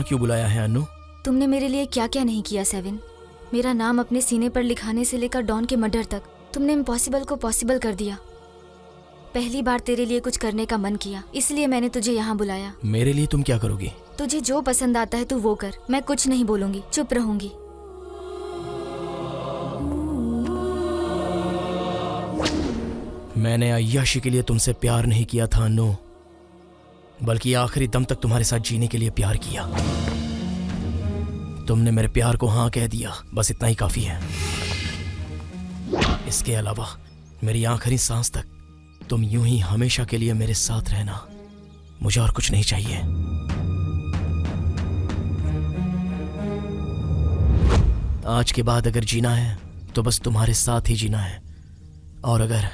यहाँ क्यों बुलाया है अन्नू? तुमने मेरे लिए क्या क्या नहीं किया सेवन। मेरा नाम अपने सीने पर लिखाने से लेकर डॉन के मर्डर तक तुमने इम्पॉसिबल को पॉसिबल कर दिया। पहली बार तेरे लिए कुछ करने का मन किया, इसलिए मैंने तुझे यहाँ बुलाया। मेरे लिए तुम क्या करोगी? तुझे जो पसंद आता है तू वो कर, मैं कुछ नहीं बोलूंगी, चुप रहूंगी। मैंने अय्याशी के लिए तुमसे प्यार नहीं किया था अन्नू, बल्कि आखिरी दम तक तुम्हारे साथ जीने के लिए प्यार किया। तुमने मेरे प्यार को हाँ कह दिया, बस इतना ही काफी है। इसके अलावा मेरी आखिरी सांस तक तुम यूं ही हमेशा के लिए मेरे साथ रहना, मुझे और कुछ नहीं चाहिए। आज के बाद अगर जीना है तो बस तुम्हारे साथ ही जीना है, और अगर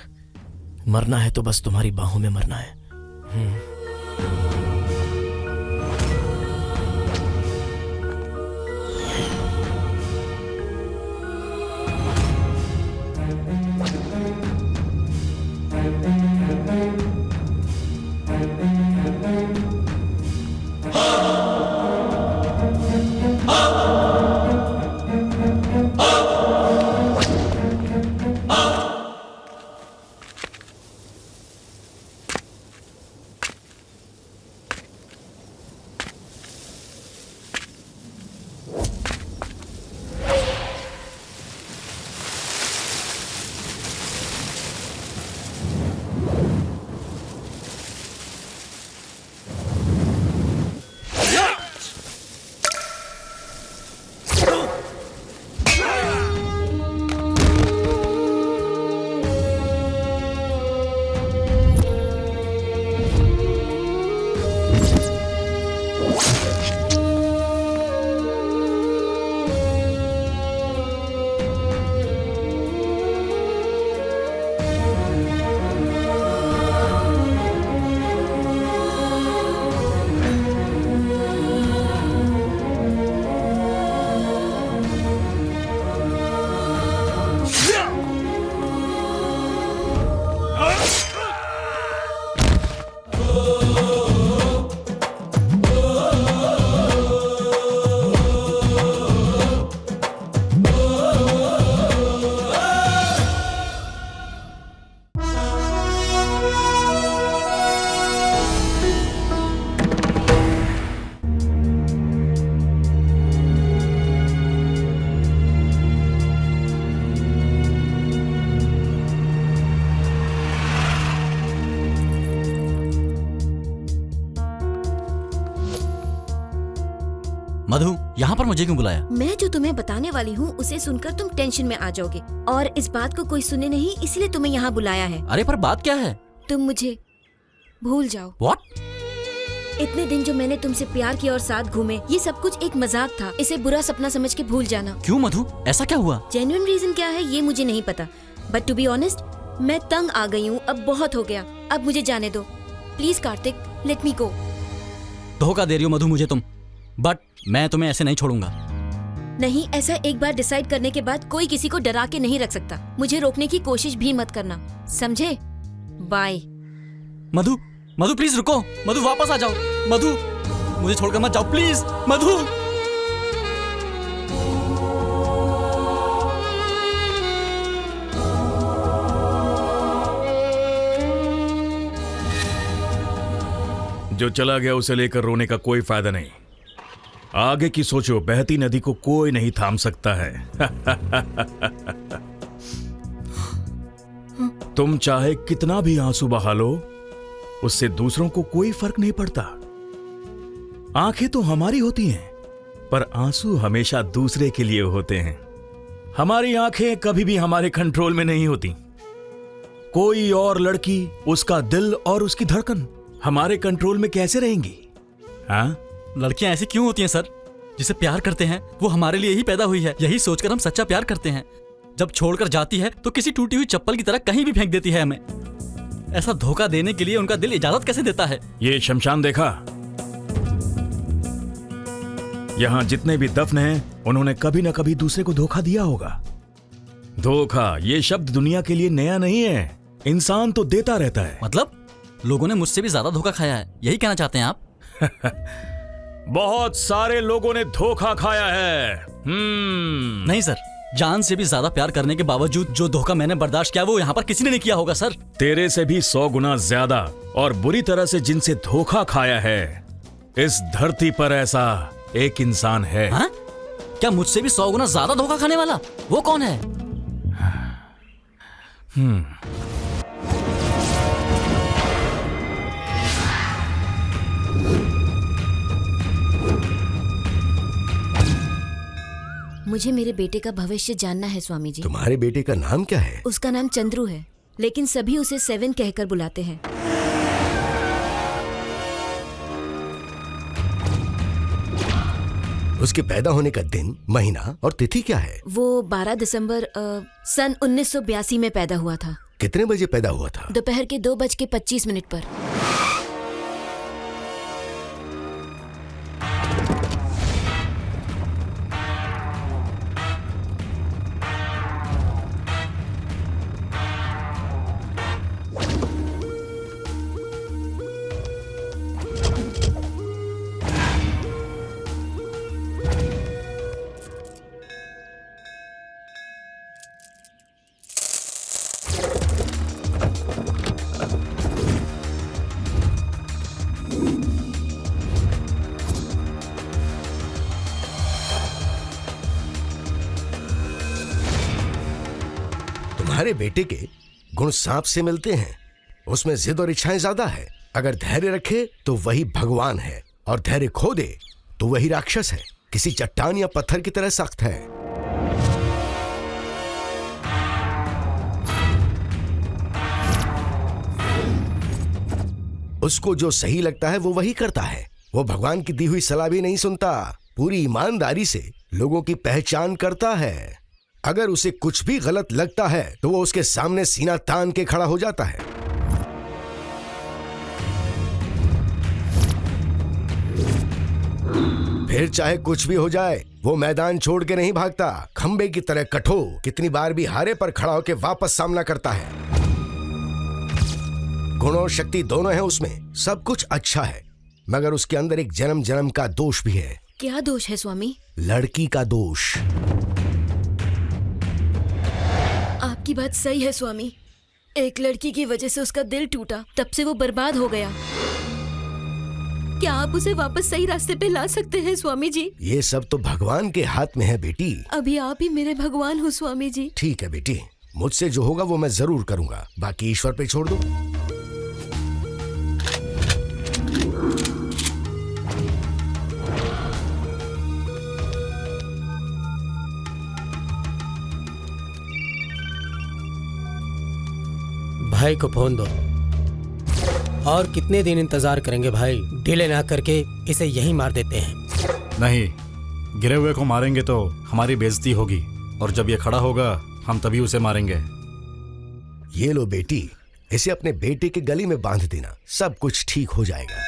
मरना है तो बस तुम्हारी बाहों में मरना है। मधु, यहाँ पर मुझे क्यों बुलाया? मैं जो तुम्हें बताने वाली हूँ उसे सुनकर तुम टेंशन में आ जाओगे, और इस बात को कोई सुने नहीं, इसलिए तुम्हें यहाँ बुलाया है। अरे पर बात क्या है? तुम मुझे भूल जाओ। What? इतने दिन जो मैंने तुमसे प्यार किया और साथ घूमे, ये सब कुछ एक मजाक था। इसे बुरा सपना समझ के भूल जाना। क्यों मधु, ऐसा क्या हुआ? जेन्युइन रीजन क्या है ये मुझे नहीं पता, बट टू बी ऑनेस्ट मैं तंग आ गई हूँ। अब बहुत हो गया, अब मुझे जाने दो प्लीज। कार्तिक, लेट मी गो। धोखा दे रही हो मधु मुझे तुम, बट मैं तुम्हें ऐसे नहीं छोड़ूंगा। नहीं, ऐसा एक बार डिसाइड करने के बाद कोई किसी को डरा के नहीं रख सकता। मुझे रोकने की कोशिश भी मत करना, समझे? बाय। मधु, मधु प्लीज रुको। मधु वापस आ जाओ। मधु, मुझे छोड़कर मत जाओ प्लीज। मधु, जो चला गया उसे लेकर रोने का कोई फायदा नहीं। आगे की सोचो, बहती नदी को कोई नहीं थाम सकता है। तुम चाहे कितना भी आंसू बहा लो, उससे दूसरों को कोई फर्क नहीं पड़ता। आंखें तो हमारी होती हैं, पर आंसू हमेशा दूसरे के लिए होते हैं। हमारी आंखें कभी भी हमारे कंट्रोल में नहीं होती। कोई और लड़की, उसका दिल और उसकी धड़कन हमारे कंट्रोल में कैसे रहेंगी? हाँ, लड़कियां ऐसी क्यों होती हैं सर? जिसे प्यार करते हैं वो हमारे लिए ही पैदा हुई है, यही सोचकर हम सच्चा प्यार करते हैं। जब छोड़कर जाती है तो किसी टूटी हुई चप्पल की तरह कहीं भी फेंक देती है हमें। ऐसा धोखा देने के लिए उनका दिल इजाजत कैसे देता है? ये शमशान देखा? यहां जितने भी दफन हैं, उन्होंने कभी न कभी दूसरे को धोखा दिया होगा। धोखा ये शब्द दुनिया के लिए नया नहीं है, इंसान तो देता रहता है। मतलब लोगों ने मुझसे भी ज्यादा धोखा खाया है, यही कहना चाहते हैं आप? बहुत सारे लोगों ने धोखा खाया है। नहीं सर, जान से भी ज्यादा प्यार करने के बावजूद जो धोखा मैंने बर्दाश्त किया वो यहाँ पर किसी ने नहीं किया होगा सर। तेरे से भी 100 गुना ज्यादा और बुरी तरह से जिनसे धोखा खाया है इस धरती पर ऐसा एक इंसान है। हाँ? क्या मुझसे भी 100 गुना ज्यादा धोखा खाने वाला? वो कौन है? मुझे मेरे बेटे का भविष्य जानना है स्वामी जी। तुम्हारे बेटे का नाम क्या है? उसका नाम चंद्रू है, लेकिन सभी उसे 7 कहकर बुलाते हैं। उसके पैदा होने का दिन, महीना और तिथि क्या है? वो 12 दिसंबर सन 1982 में पैदा हुआ था। कितने बजे पैदा हुआ था? दोपहर के 2:25 पर। तुम्हारे बेटे के गुण सांप से मिलते हैं। उसमें जिद और इच्छाएं ज्यादा है। अगर धैर्य रखे तो वही भगवान है और धैर्य खो दे तो वही राक्षस है। किसी चट्टान या पत्थर की तरह सख्त है। उसको जो सही लगता है वो वही करता है। वो भगवान की दी हुई सलाह भी नहीं सुनता। पूरी ईमानदारी से लोगों की पहचान करता है। अगर उसे कुछ भी गलत लगता है तो वो उसके सामने सीना तान के खड़ा हो जाता है। फिर चाहे कुछ भी हो जाए वो मैदान छोड़ के नहीं भागता। खंबे की तरह कठोर, कितनी बार भी हारे पर खड़ा होकर वापस सामना करता है। गुण और शक्ति दोनों है उसमें। सब कुछ अच्छा है, मगर उसके अंदर एक जन्म जन्म का दोष भी है। क्या दोष है स्वामी? लड़की का दोष। आपकी बात सही है स्वामी। एक लड़की की वजह से उसका दिल टूटा, तब से वो बर्बाद हो गया। क्या आप उसे वापस सही रास्ते पे ला सकते हैं स्वामी जी? ये सब तो भगवान के हाथ में है बेटी। अभी आप ही मेरे भगवान हो स्वामी जी। ठीक है बेटी, मुझसे जो होगा वो मैं जरूर करूंगा, बाकी ईश्वर पे छोड़ दो। भाई को फोन दो। और कितने दिन इंतजार करेंगे भाई? डिले ना करके इसे यहीं मार देते हैं। नहीं, गिरे हुए को मारेंगे तो हमारी बेइज्जती होगी, और जब ये खड़ा होगा हम तभी उसे मारेंगे। ये लो बेटी, इसे अपने बेटे के गले में बांध देना, सब कुछ ठीक हो जाएगा।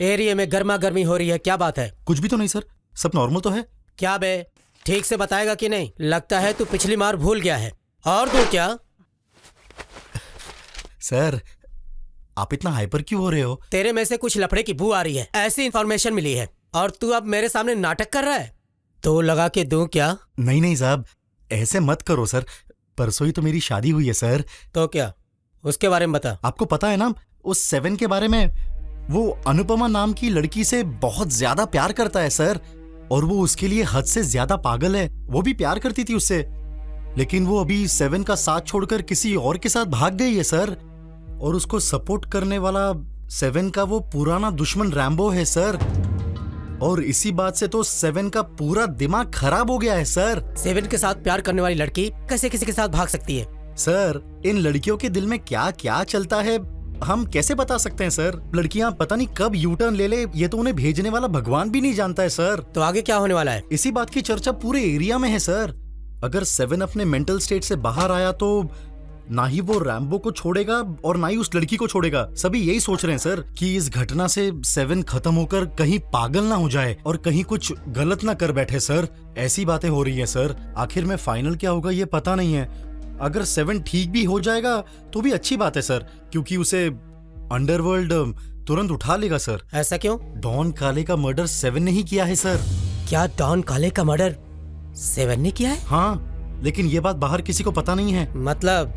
एरिया में गर्मा गर्मी हो रही है, क्या बात है? कुछ भी तो नहीं सर, सब नॉर्मल तो है। क्या बे, ठीक से बताएगा कि नहीं? लगता है तू पिछली मार भूल गया है। और तू क्या? सर, आप इतना हाइपर क्यों हो रहे हो? तेरे में से कुछ लफड़े की बू आ रही है, ऐसी इंफॉर्मेशन मिली है, और तू अब मेरे सामने नाटक कर रहा है। तो लगा के दूं क्या? नहीं नहीं साहब, ऐसे मत करो सर। परसों ही तो मेरी शादी हुई है सर। तो क्या, उसके बारे में बता। आपको पता है ना उस 7 के बारे में? वो अनुपमा नाम की लड़की से बहुत ज्यादा प्यार करता है सर, और वो उसके लिए हद से ज्यादा पागल है। वो भी प्यार करती थी उससे, लेकिन वो अभी 7 का साथ छोड़कर किसी और के साथ भाग गई है सर। और उसको सपोर्ट करने वाला 7 का वो पुराना दुश्मन रैम्बो है सर। और इसी बात से तो 7 का पूरा दिमाग खराब हो गया है सर। 7 के साथ प्यार करने वाली लड़की कैसे किसी के साथ भाग सकती है? सर, इन लड़कियों के दिल में क्या क्या चलता है हम कैसे बता सकते हैं सर? लड़कियां पता नहीं कब यू टर्न ले ले, ये तो उन्हें भेजने वाला भगवान भी नहीं जानता है सर। तो आगे क्या होने वाला है? इसी बात की चर्चा पूरे एरिया में है सर। अगर 7 अपने मेंटल स्टेट से बाहर आया तो ना ही वो रैम्बो को छोड़ेगा और ना ही उस लड़की को छोड़ेगा। सभी यही सोच रहे हैं सर कि इस घटना से 7 खत्म होकर कहीं पागल ना हो जाए और कहीं कुछ गलत ना कर बैठे सर। ऐसी बातें हो रही है सर। आखिर में फाइनल क्या होगा ये पता नहीं है। अगर 7 ठीक भी हो जाएगा तो भी अच्छी बात है सर, क्योंकि उसे अंडरवर्ल्ड तुरंत उठा लेगा सर। ऐसा क्यों? डॉन काले का मर्डर 7 ने ही किया है सर। क्या डॉन काले का मर्डर 7 ने किया है? हाँ, लेकिन ये बात बाहर किसी को पता नहीं है। मतलब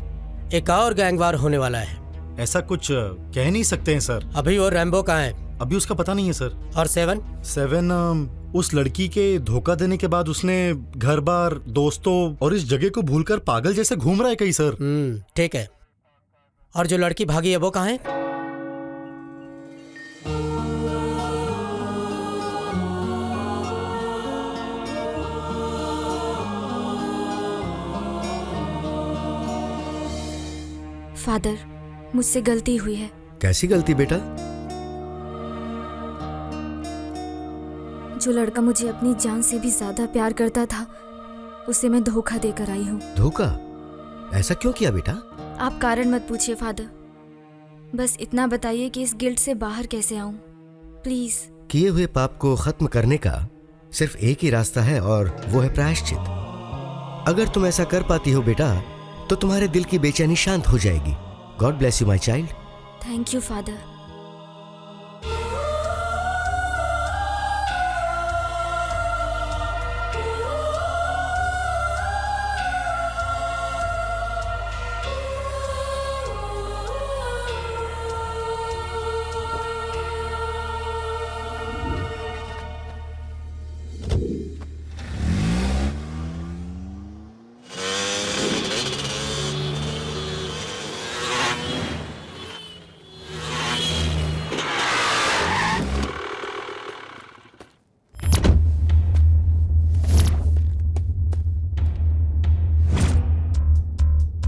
एक और गैंगवार होने वाला है? ऐसा कुछ कह नहीं सकते हैं सर। अभी और रैम्बो कहाँ है? अभी उसका पता नहीं है सर। और 7? 7 उस लड़की के धोखा देने के बाद उसने घर बार, दोस्तों और इस जगह को भूलकर पागल जैसे घूम रहा है कहीं सर। ठीक है। और जो लड़की भागी है वो कहाँ है? फादर, मुझसे गलती हुई है। कैसी गलती बेटा? जो लड़का मुझे अपनी जान से भी ज्यादा प्यार करता था, उसे मैं धोखा देकर आई हूँ। धोखा? ऐसा क्यों किया बेटा? आप कारण मत पूछिए फादर, बस इतना बताइए कि इस गिल्ट से बाहर कैसे आऊं, प्लीज। किए हुए पाप को खत्म करने का सिर्फ एक ही रास्ता है और वो है प्रायश्चित। अगर तुम ऐसा कर पाती हो बेटा तो तुम्हारे दिल की बेचैनी शांत हो जाएगी। God bless you my child. Thank you father.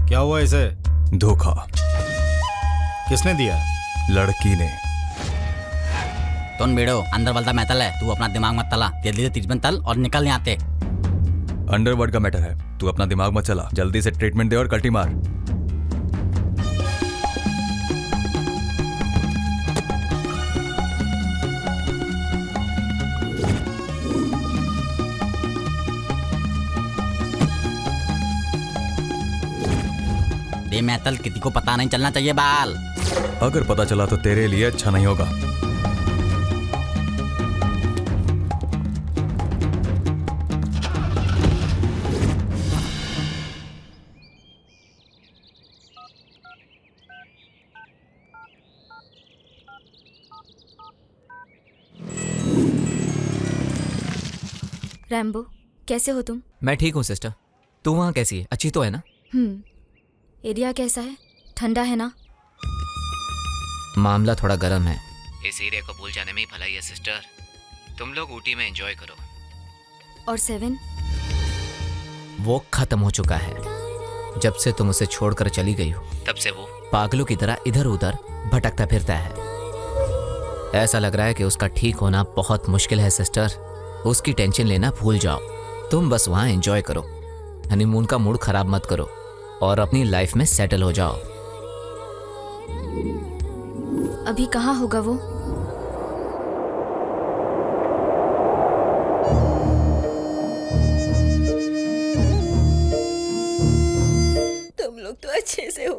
क्या हुआ इसे? धोखा। किसने दिया? लड़की ने। तुम बेड़ो अंदर वाला मैटल है, तू अपना दिमाग मत तला। जल्दी से ट्रीटमेंट तल और निकल यहाँ से। अंडरवर्ल्ड का मैटर है, तू अपना दिमाग मत चला। जल्दी से ट्रीटमेंट दे और कल्टी मार। ये मैटल किसी को पता नहीं चलना चाहिए बाल। अगर पता चला तो तेरे लिए अच्छा नहीं होगा। रैम्बो, कैसे हो तुम? मैं ठीक हूँ सिस्टर। तू वहाँ कैसी है? अच्छी तो है ना? एरिया कैसा है? ठंडा है ना? मामला थोड़ा गर्म है। इस एरिया को भूल जाने में ही भलाई है सिस्टर। तुम लोग ऊटी में एंजॉय करो। और 7? वो खत्म हो चुका है। जब से तुम उसे छोड़कर चली गई हो तब से वो पागलों की तरह इधर उधर भटकता फिरता है। ऐसा लग रहा है कि उसका ठीक होना बहुत मुश्किल है सिस्टर। उसकी टेंशन लेना भूल जाओ। तुम बस वहाँ एंजॉय करो। हनीमून का मूड खराब मत करो और अपनी लाइफ में सेटल हो जाओ। अभी कहाँ होगा वो? तुम लोग तो अच्छे से हो,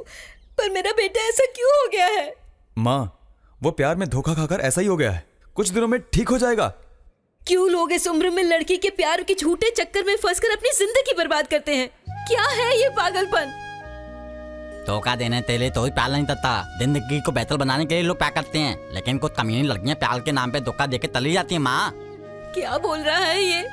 पर मेरा बेटा ऐसा क्यों हो गया है? माँ, वो प्यार में धोखा खाकर ऐसा ही हो गया है। कुछ दिनों में ठीक हो जाएगा। क्यों लोग इस उम्र में लड़की के प्यार के झूठे चक्कर में फंसकर अपनी जिंदगी बर्बाद करते हैं? क्या है ये पागलपन? धोखा देने के लिए तो ही प्यार नहीं करता। जिंदगी को बेहतर बनाने के लिए लोग प्यार करते हैं, लेकिन कुछ कमीनी लड़कियां प्यार के नाम पे धोखा देके तली जाती है। माँ, क्या बोल रहा है ये?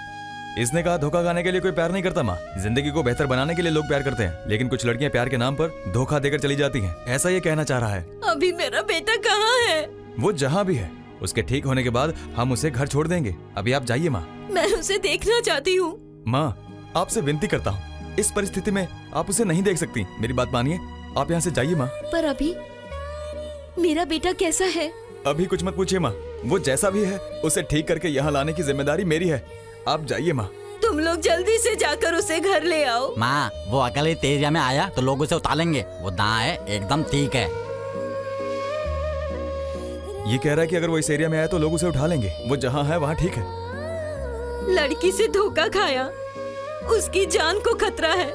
इसने कहा धोखा खाने के लिए कोई प्यार नहीं करता माँ। जिंदगी को बेहतर बनाने के लिए लोग प्यार करते हैं, लेकिन कुछ लड़कियां प्यार के नाम पर धोखा देकर चली जाती हैं। ऐसा ये कहना चाह रहा है। अभी मेरा बेटा कहाँ है? वो जहाँ भी है, उसके ठीक होने के बाद हम उसे घर छोड़ देंगे। अभी आप जाइए माँ। मैं उसे देखना चाहती हूँ। माँ, आपसे विनती करता हूँ, इस परिस्थिति में आप उसे नहीं देख सकती। मेरी बात मानिए, आप यहाँ से जाइए माँ। पर अभी मेरा बेटा कैसा है? अभी कुछ मत पूछिए माँ। वो जैसा भी है उसे ठीक करके यहाँ लाने की जिम्मेदारी मेरी है। आप जाइए माँ। तुम लोग जल्दी से जाकर उसे घर ले आओ। माँ वो अकेले तेज एरिया में आया तो लोग उसे उतारेंगे। वो दाँ है एकदम ठीक है। ये कह रहा है कि अगर वो इस एरिया में आया तो लोग उसे उठा लेंगे। वो जहाँ है वहाँ ठीक है। लड़की से धोखा खाया, उसकी जान को खतरा है।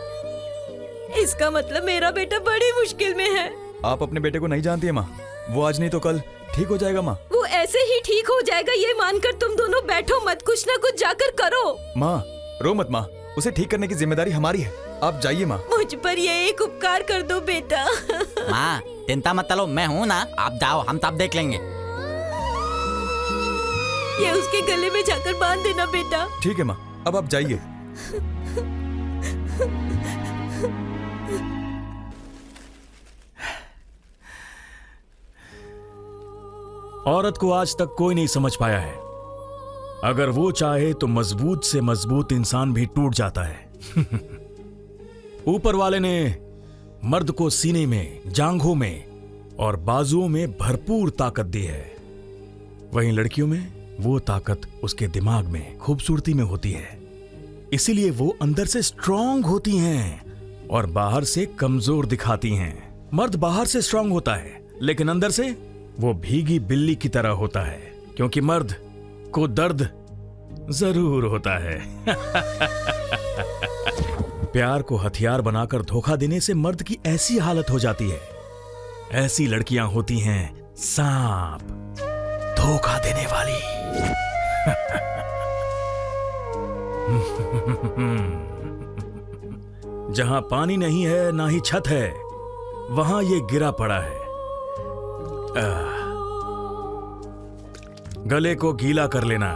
इसका मतलब मेरा बेटा बड़ी मुश्किल में है। आप अपने बेटे को नहीं जानती है माँ। वो आज नहीं तो कल ठीक हो जाएगा माँ। वो ऐसे ही ठीक हो जाएगा ये मानकर तुम दोनों बैठो मत, कुछ ना कुछ जाकर करो। माँ रो मत माँ, उसे ठीक करने की जिम्मेदारी हमारी है। आप जाइए माँ। मुझ पर ये एक उपकार कर दो बेटा। माँ चिंता मत लो, मैं हूँ ना, आप जाओ, हम सब देख लेंगे। ये उसके गले में जाकर बांध देना बेटा। ठीक है माँ, अब आप जाइए। औरत को आज तक कोई नहीं समझ पाया है। अगर वो चाहे तो मजबूत से मजबूत इंसान भी टूट जाता है। ऊपर वाले ने मर्द को सीने में, जांघों में और बाजुओं में भरपूर ताकत दी है। वहीं लड़कियों में वो ताकत उसके दिमाग में, खूबसूरती में होती है। इसीलिए वो अंदर से स्ट्रांग होती हैं और बाहर से कमजोर दिखाती हैं। मर्द बाहर से स्ट्रांग होता है लेकिन अंदर से वो भीगी बिल्ली की तरह होता है, क्योंकि मर्द को दर्द जरूर होता है। प्यार को हथियार बनाकर धोखा देने से मर्द की ऐसी हालत हो जाती है। ऐसी लड़कियां होती हैं सांप, धोखा देने वाली। जहां पानी नहीं है ना ही छत है, वहां ये गिरा पड़ा है। गले को गीला कर लेना।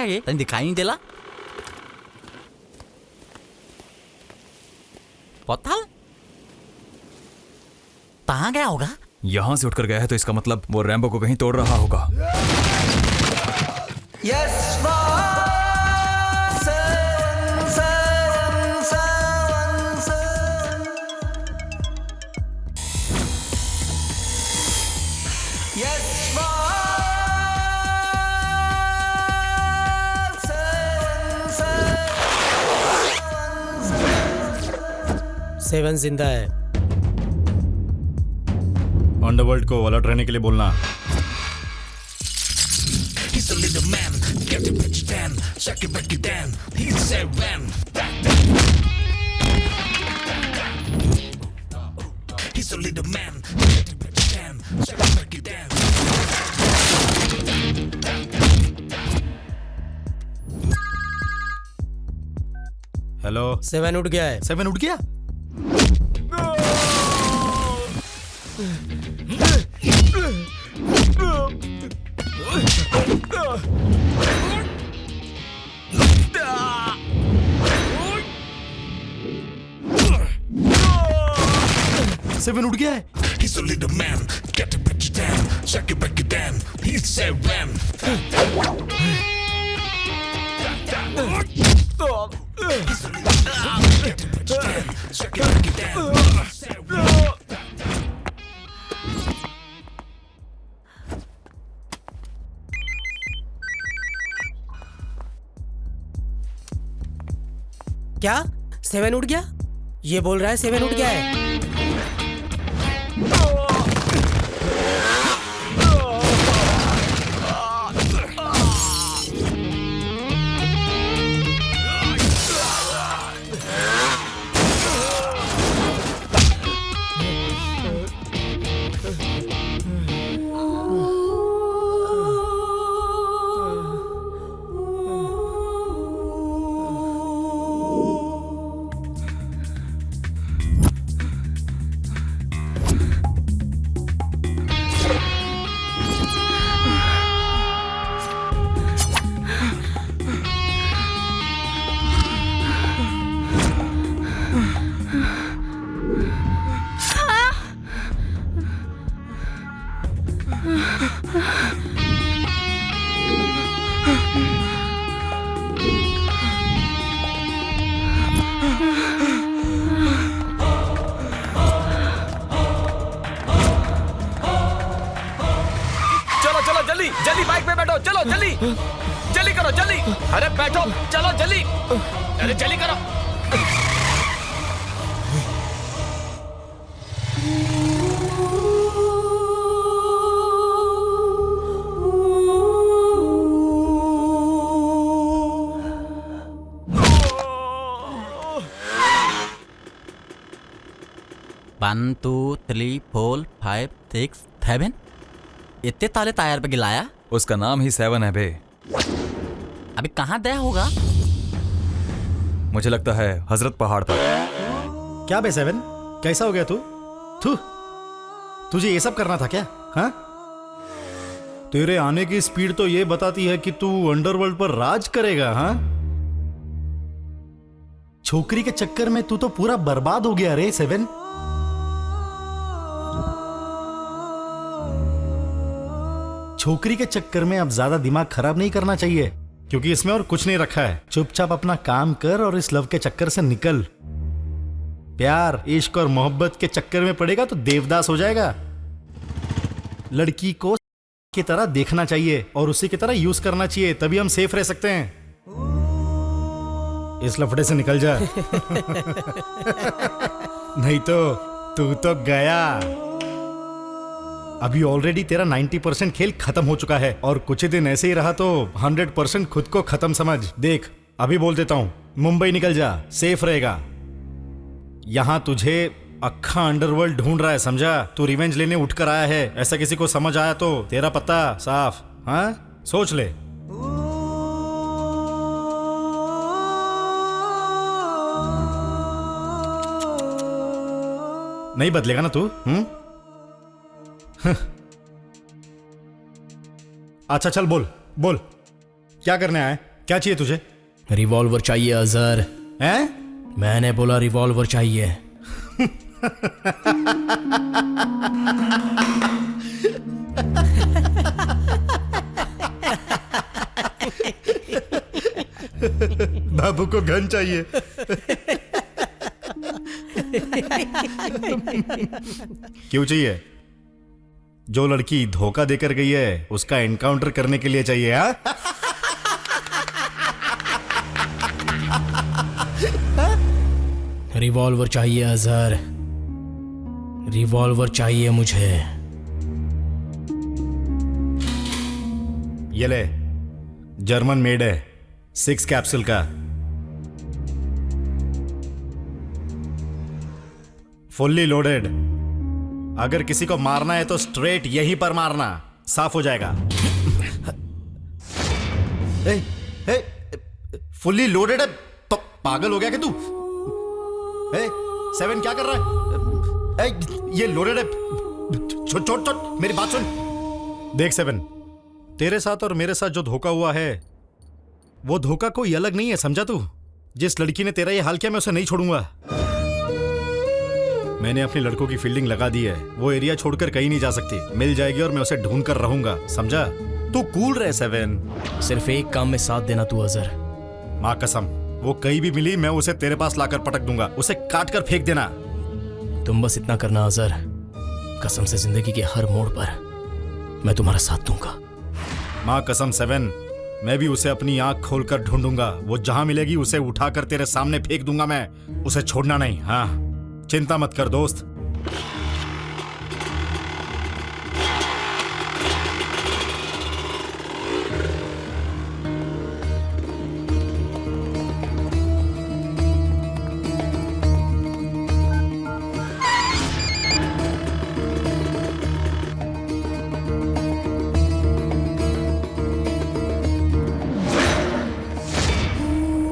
ये तने दिखाई नहीं देला। पताल कहाँ गया होगा? यहां से उठकर गया है तो इसका मतलब वो रैम्बो को कहीं तोड़ रहा होगा। सेवन जिंदा है। अंडरवर्ल्ड को अलर्ट रहने के लिए बोलना। हेलो, सेवन उठ गया है। सेवन उठ गया? सेवन उठ गया है। He's a little man, get to break it down, shake it, break it down. He's seven. क्या सेवन उठ गया? ये बोल रहा है सेवन उठ गया है। जल्दी बाइक पे बैठो, चलो जल्दी जल्दी करो जल्दी। अरे बैठो, चलो जल्दी, अरे जल्दी करो। One two three four five six seven, इतने ताले टायर पे गिलाया। उसका नाम ही सेवन है बे। अभी कहाँ गया होगा? मुझे लगता है हजरत पहाड़ पर। क्या बे सेवन, कैसा हो गया तू? तुझे ये सब करना था क्या? हाँ, तेरे आने की स्पीड तो ये बताती है कि तू अंडरवर्ल्ड पर राज करेगा। हाँ, छोकरी के चक्कर में तू तो पूरा बर्बाद हो गया रे सेवन। छोकरी के चक्कर में अब ज्यादा दिमाग खराब नहीं करना चाहिए, क्योंकि इसमें और कुछ नहीं रखा है। चुपचाप अपना काम कर और इस लव के चक्कर से निकल। प्यार, इश्क और मोहब्बत के चक्कर में पड़ेगा तो देवदास हो जाएगा। लड़की को की तरह देखना चाहिए और उसी की तरह यूज करना चाहिए, तभी हम सेफ रह सकते हैं। इस लफड़े से निकल जा। नहीं तो तू तो गया। अभी ऑलरेडी तेरा 90% खेल खत्म हो चुका है और कुछ ही दिन ऐसे ही रहा तो 100% खुद को खत्म समझ। देख, अभी बोल देता हूं, मुंबई निकल जा, सेफ रहेगा। यहां तुझे अक्खा अंडरवर्ल्ड ढूंढ रहा है, समझा? तू रिवेंज लेने उठकर आया है, ऐसा किसी को समझ आया तो तेरा पत्ता साफ। हाँ, सोच ले। नहीं बदलेगा ना तू? अच्छा चल, बोल बोल, क्या करने आया है? क्या चाहिए तुझे? रिवॉल्वर चाहिए अजहर। हैं? मैंने बोला रिवॉल्वर चाहिए। बाबू को गन चाहिए। क्यों चाहिए? जो लड़की धोखा देकर गई है उसका एनकाउंटर करने के लिए चाहिए। हाँ, रिवॉल्वर चाहिए अजहर, रिवॉल्वर चाहिए मुझे। ये ले, जर्मन मेड है, 6 कैप्सूल का, फुल्ली लोडेड। अगर किसी को मारना है तो स्ट्रेट यहीं पर मारना, साफ हो जाएगा। फुल्ली लोडेड है तो पागल हो गया कि तू? सेवन क्या कर रहा है? ये लोडेड है, छोड़ छोड़ छोड़, मेरी बात सुन। देख सेवन, तेरे साथ और मेरे साथ जो धोखा हुआ है वो धोखा कोई अलग नहीं है, समझा तू? जिस लड़की ने तेरा ये हाल किया मैं उसे नहीं छोड़ूंगा। मैंने अपनी लड़कों की फील्डिंग लगा दी है, वो एरिया छोड़कर कहीं नहीं जा सकती। मिल जाएगी और मैं उसे ढूंढ कर रहूंगा, समझा? तू कूल रहे सेवन। सिर्फ एक काम में साथ देना तू अजहर। माँ कसम, वो कहीं भी मिली मैं उसे तेरे पास लाकर पटक दूंगा, उसे काट कर फेंक देना। तुम बस इतना करना अजहर, कसम से जिंदगी के हर मोड़ पर मैं तुम्हारा साथ दूंगा। माँ कसम सेवन, मैं भी उसे अपनी आंख खोलकर ढूंढूंगा। वो जहां मिलेगी उसे उठाकर तेरे सामने फेंक दूंगा मैं, उसे छोड़ना नहीं। हाँ, चिंता मत कर दोस्त।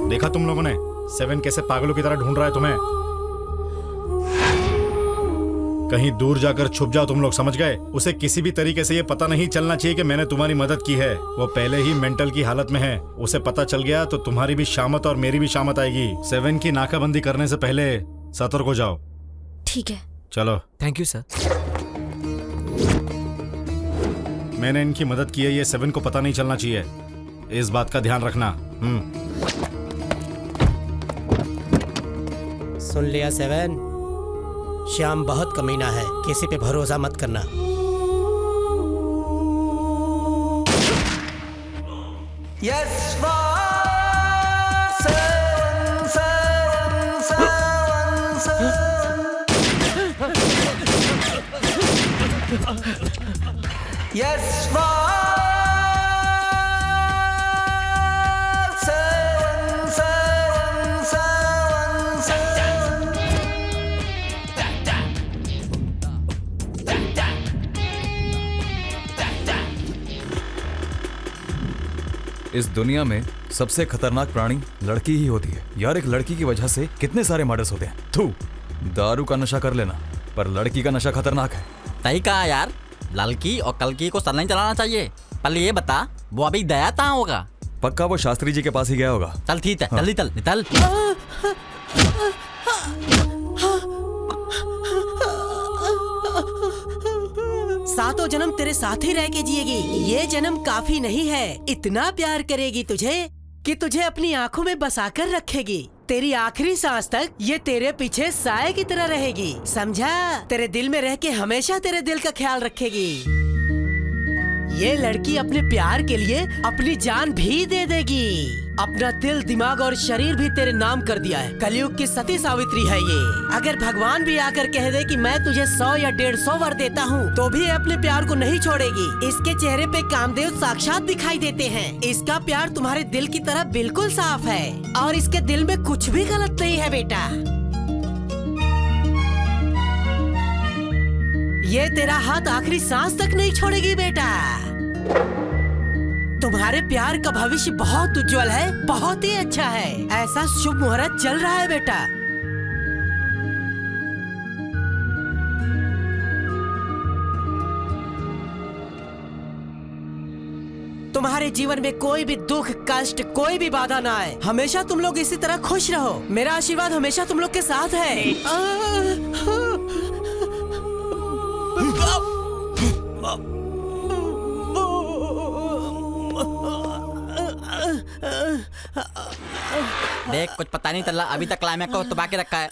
देखा तुम लोगों ने सेवन कैसे पागलों की तरह ढूंढ रहा है तुम्हें? कहीं दूर जाकर छुप जाओ तुम लोग, समझ गए? उसे किसी भी तरीके से ये पता नहीं चलना चाहिए कि मैंने तुम्हारी मदद की है। वो पहले ही मेंटल की हालत में है, उसे पता चल गया तो तुम्हारी भी शामत और मेरी भी शामत आएगी। सेवन की नाकाबंदी करने से पहले सतर्क हो जाओ। ठीक है। चलो। Thank you sir. मैंने इनकी मदद की है, ये सेवन को पता नहीं चलना चाहिए, इस बात का ध्यान रखना। सुन लिया सेवन, श्याम बहुत कमीना है, किसी पे भरोसा मत करना। इस दुनिया में सबसे खतरनाक प्राणी लड़की ही होती है यार। एक लड़की की वजह से कितने सारे मर्डर्स होते हैं। थू, दारू का नशा कर लेना, पर लड़की का नशा खतरनाक है। सही कहा यार, लड़की और कलकी को सर नहीं चलाना चाहिए। पहले ये बता, वो अभी दया कहाँ होगा? पक्का वो शास्त्री जी के पास ही गया होगा। चल ठीक है, जल्दी चल निकल। सातों जन्म तेरे साथ ही रह के जिएगी। ये जन्म काफी नहीं है, इतना प्यार करेगी तुझे कि तुझे अपनी आंखों में बसाकर रखेगी। तेरी आखिरी सांस तक ये तेरे पीछे साए की तरह रहेगी, समझा? तेरे दिल में रह के हमेशा तेरे दिल का ख्याल रखेगी। ये लड़की अपने प्यार के लिए अपनी जान भी दे देगी। अपना दिल, दिमाग और शरीर भी तेरे नाम कर दिया है। कलयुग की सती सावित्री है ये। अगर भगवान भी आकर कह दे कि मैं तुझे 100 या 150 वर देता हूँ, तो भी अपने प्यार को नहीं छोड़ेगी। इसके चेहरे पे कामदेव साक्षात दिखाई देते हैं। इसका प्यार तुम्हारे दिल की तरह बिल्कुल साफ है और इसके दिल में कुछ भी गलत नहीं है बेटा। ये तेरा हाथ आखिरी सांस तक नहीं छोड़ेगी बेटा। तुम्हारे प्यार का भविष्य बहुत उज्जवल है, बहुत ही अच्छा है। ऐसा शुभ मुहूर्त चल रहा है बेटा। तुम्हारे जीवन में कोई भी दुख, कष्ट, कोई भी बाधा ना आए। हमेशा तुम लोग इसी तरह खुश रहो। मेरा आशीर्वाद हमेशा तुम लोग के साथ है। देख, कुछ पता नहीं चला, अभी तक क्लाइमैक्स को दबा के रखा है।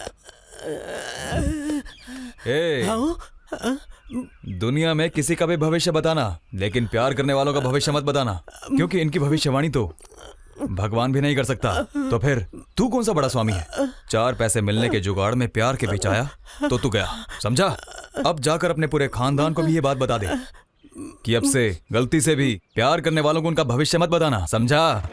दुनिया में किसी का भी भविष्य बताना, लेकिन प्यार करने वालों का भविष्य मत बताना, क्योंकि इनकी भविष्यवाणी तो भगवान भी नहीं कर सकता। तो फिर तू कौन सा बड़ा स्वामी है? 4 पैसे मिलने के जुगाड़ में प्यार के बीच आया तो तू गया, समझा? अब जाकर अपने पूरे खानदान को भी ये बात बता दे कि अब से गलती से भी प्यार करने वालों को उनका भविष्य मत बताना, समझा?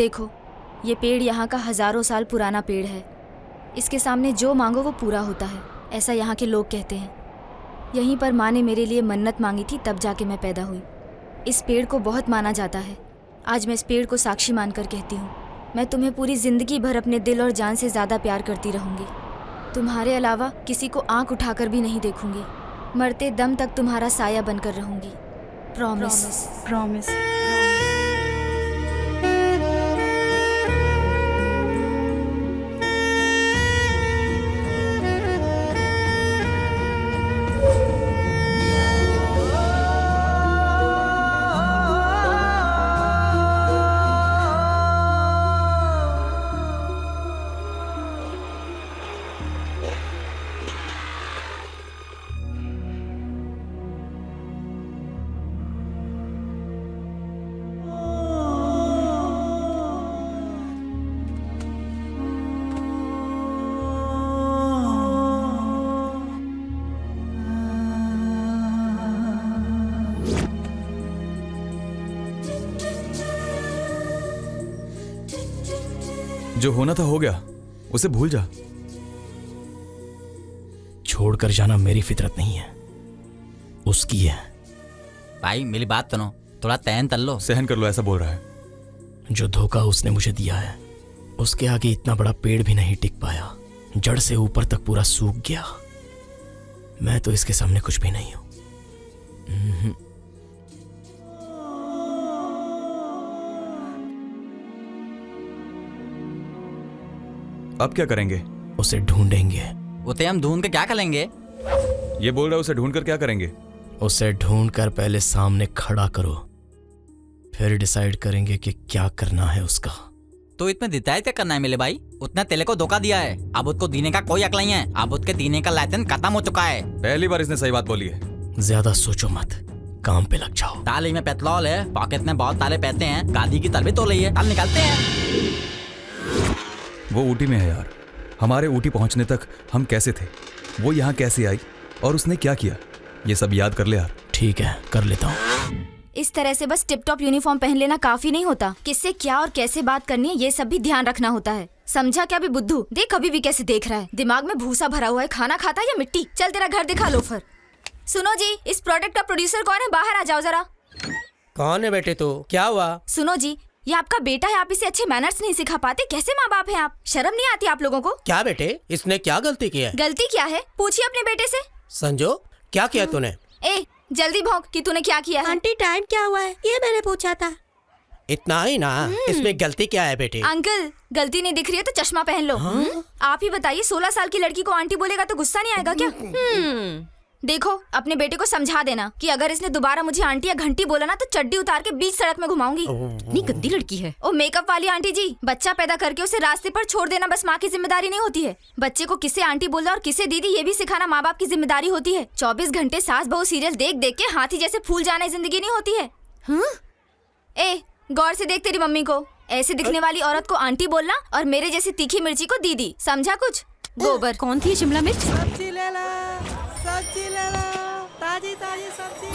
देखो, ये पेड़ यहाँ का हजारों साल पुराना पेड़ है। इसके सामने जो मांगो वो पूरा होता है, ऐसा यहाँ के लोग कहते हैं। यहीं पर माँ ने मेरे लिए मन्नत मांगी थी, तब जाके मैं पैदा हुई। इस पेड़ को बहुत माना जाता है। आज मैं इस पेड़ को साक्षी मानकर कहती हूँ, मैं तुम्हें पूरी जिंदगी भर अपने दिल और जान से ज़्यादा प्यार करती रहूँगी। तुम्हारे अलावा किसी को आंख उठाकर भी नहीं देखूँगी। मरते दम तक तुम्हारा साया बनकर रहूँगी। प्रॉमिस। प्रॉमिस। जो होना था हो गया, उसे भूल जा। छोड़कर जाना मेरी फितरत नहीं है, उसकी है। भाई मेरी बात सुनो, थोड़ा तहन तल लो। सहन कर लो, ऐसा बोल रहा है। जो धोखा उसने मुझे दिया है, उसके आगे इतना बड़ा पेड़ भी नहीं टिक पाया। जड़ से ऊपर तक पूरा सूख गया। मैं तो इसके सामने कुछ भी नहीं हूं। अब क्या करेंगे? उसे ढूंढेंगे। उसे हम ढूंढ के क्या करेंगे? ये बोल रहा है उसे ढूंढ कर क्या करेंगे? उसे ढूंढकर पहले सामने खड़ा करो, फिर डिसाइड करेंगे कि क्या करना है उसका। तो इसमें डिसाइड क्या करना है मेरे भाई? उसने तेले को धोखा दिया है, अब उसको देने का कोई हक नहीं है। अब उसके देने का लाइसेंस खत्म हो चुका है। पहली बार इसने सही बात बोली है। ज्यादा सोचो मत, काम पे लग जाओ। ताली में पेट्रोल है, पॉकेट में बहुत सारे पैसे हैं, गाड़ी की तलबी तो रही है, कल निकलते हैं। वो ऊटी में है यार। हमारे ऊटी पहुंचने तक हम कैसे थे, वो यहाँ कैसे आई और उसने क्या किया, ये सब याद कर ले यार। ठीक है, कर लेता हूँ। इस तरह से बस टिप टॉप यूनिफॉर्म पहन लेना काफी नहीं होता। किससे क्या और कैसे बात करनी है, ये सब भी ध्यान रखना होता है। समझा क्या? भी बुद्धू देख, अभी भी कैसे देख रहा है। दिमाग में भूसा भरा हुआ है। खाना खाता है या मिट्टी? चल तेरा घर दिखा लो फिर। सुनो जी, इस प्रोडक्ट का प्रोड्यूसर कौन है? बाहर आ जाओ जरा। कौन है बेटे तू? क्या हुआ? सुनो जी, ये आपका बेटा है, आप इसे अच्छे मैनर्स नहीं सिखा पाते। कैसे माँ बाप हैं आप? शर्म नहीं आती आप लोगों को? क्या बेटे, इसने क्या गलती की है? गलती क्या है, पूछिए अपने बेटे से। संजो, क्या किया तूने? ए जल्दी भौंक कि तूने क्या किया है। आंटी टाइम क्या हुआ है, ये मैंने पूछा था। इतना ही ना, इसमें गलती क्या है बेटे? अंकल, गलती नहीं दिख रही है तो चश्मा पहन लो। आप ही बताइए, 16 साल की लड़की को आंटी बोलेगा तो गुस्सा नहीं आएगा क्या? देखो, अपने बेटे को समझा देना कि अगर इसने दोबारा मुझे आंटी या घंटी बोला ना तो चड्डी उतार के बीच सड़क में घुमाऊंगी। इतनी गंदी लड़की है। ओ मेकअप वाली आंटी जी, बच्चा पैदा करके उसे रास्ते पर छोड़ देना बस माँ की जिम्मेदारी नहीं होती है। बच्चे को किसे आंटी बोलना और किसे दीदी ये भी सिखाना माँ बाप की जिम्मेदारी होती है। 24 घंटे सास बहू सीरियल देख देख के हाथी जैसे फूल जाना जिंदगी नहीं होती है। ए गौर से देख तेरी मम्मी को। ऐसे दिखने वाली औरत को आंटी बोलना और मेरे जैसी तीखी मिर्ची को दीदी, समझा कुछ? गोबर। कौन थी शिमला मिर्च? सब्जी ले लो, सब्जी ले लो, ताजी ताजी सब्जी।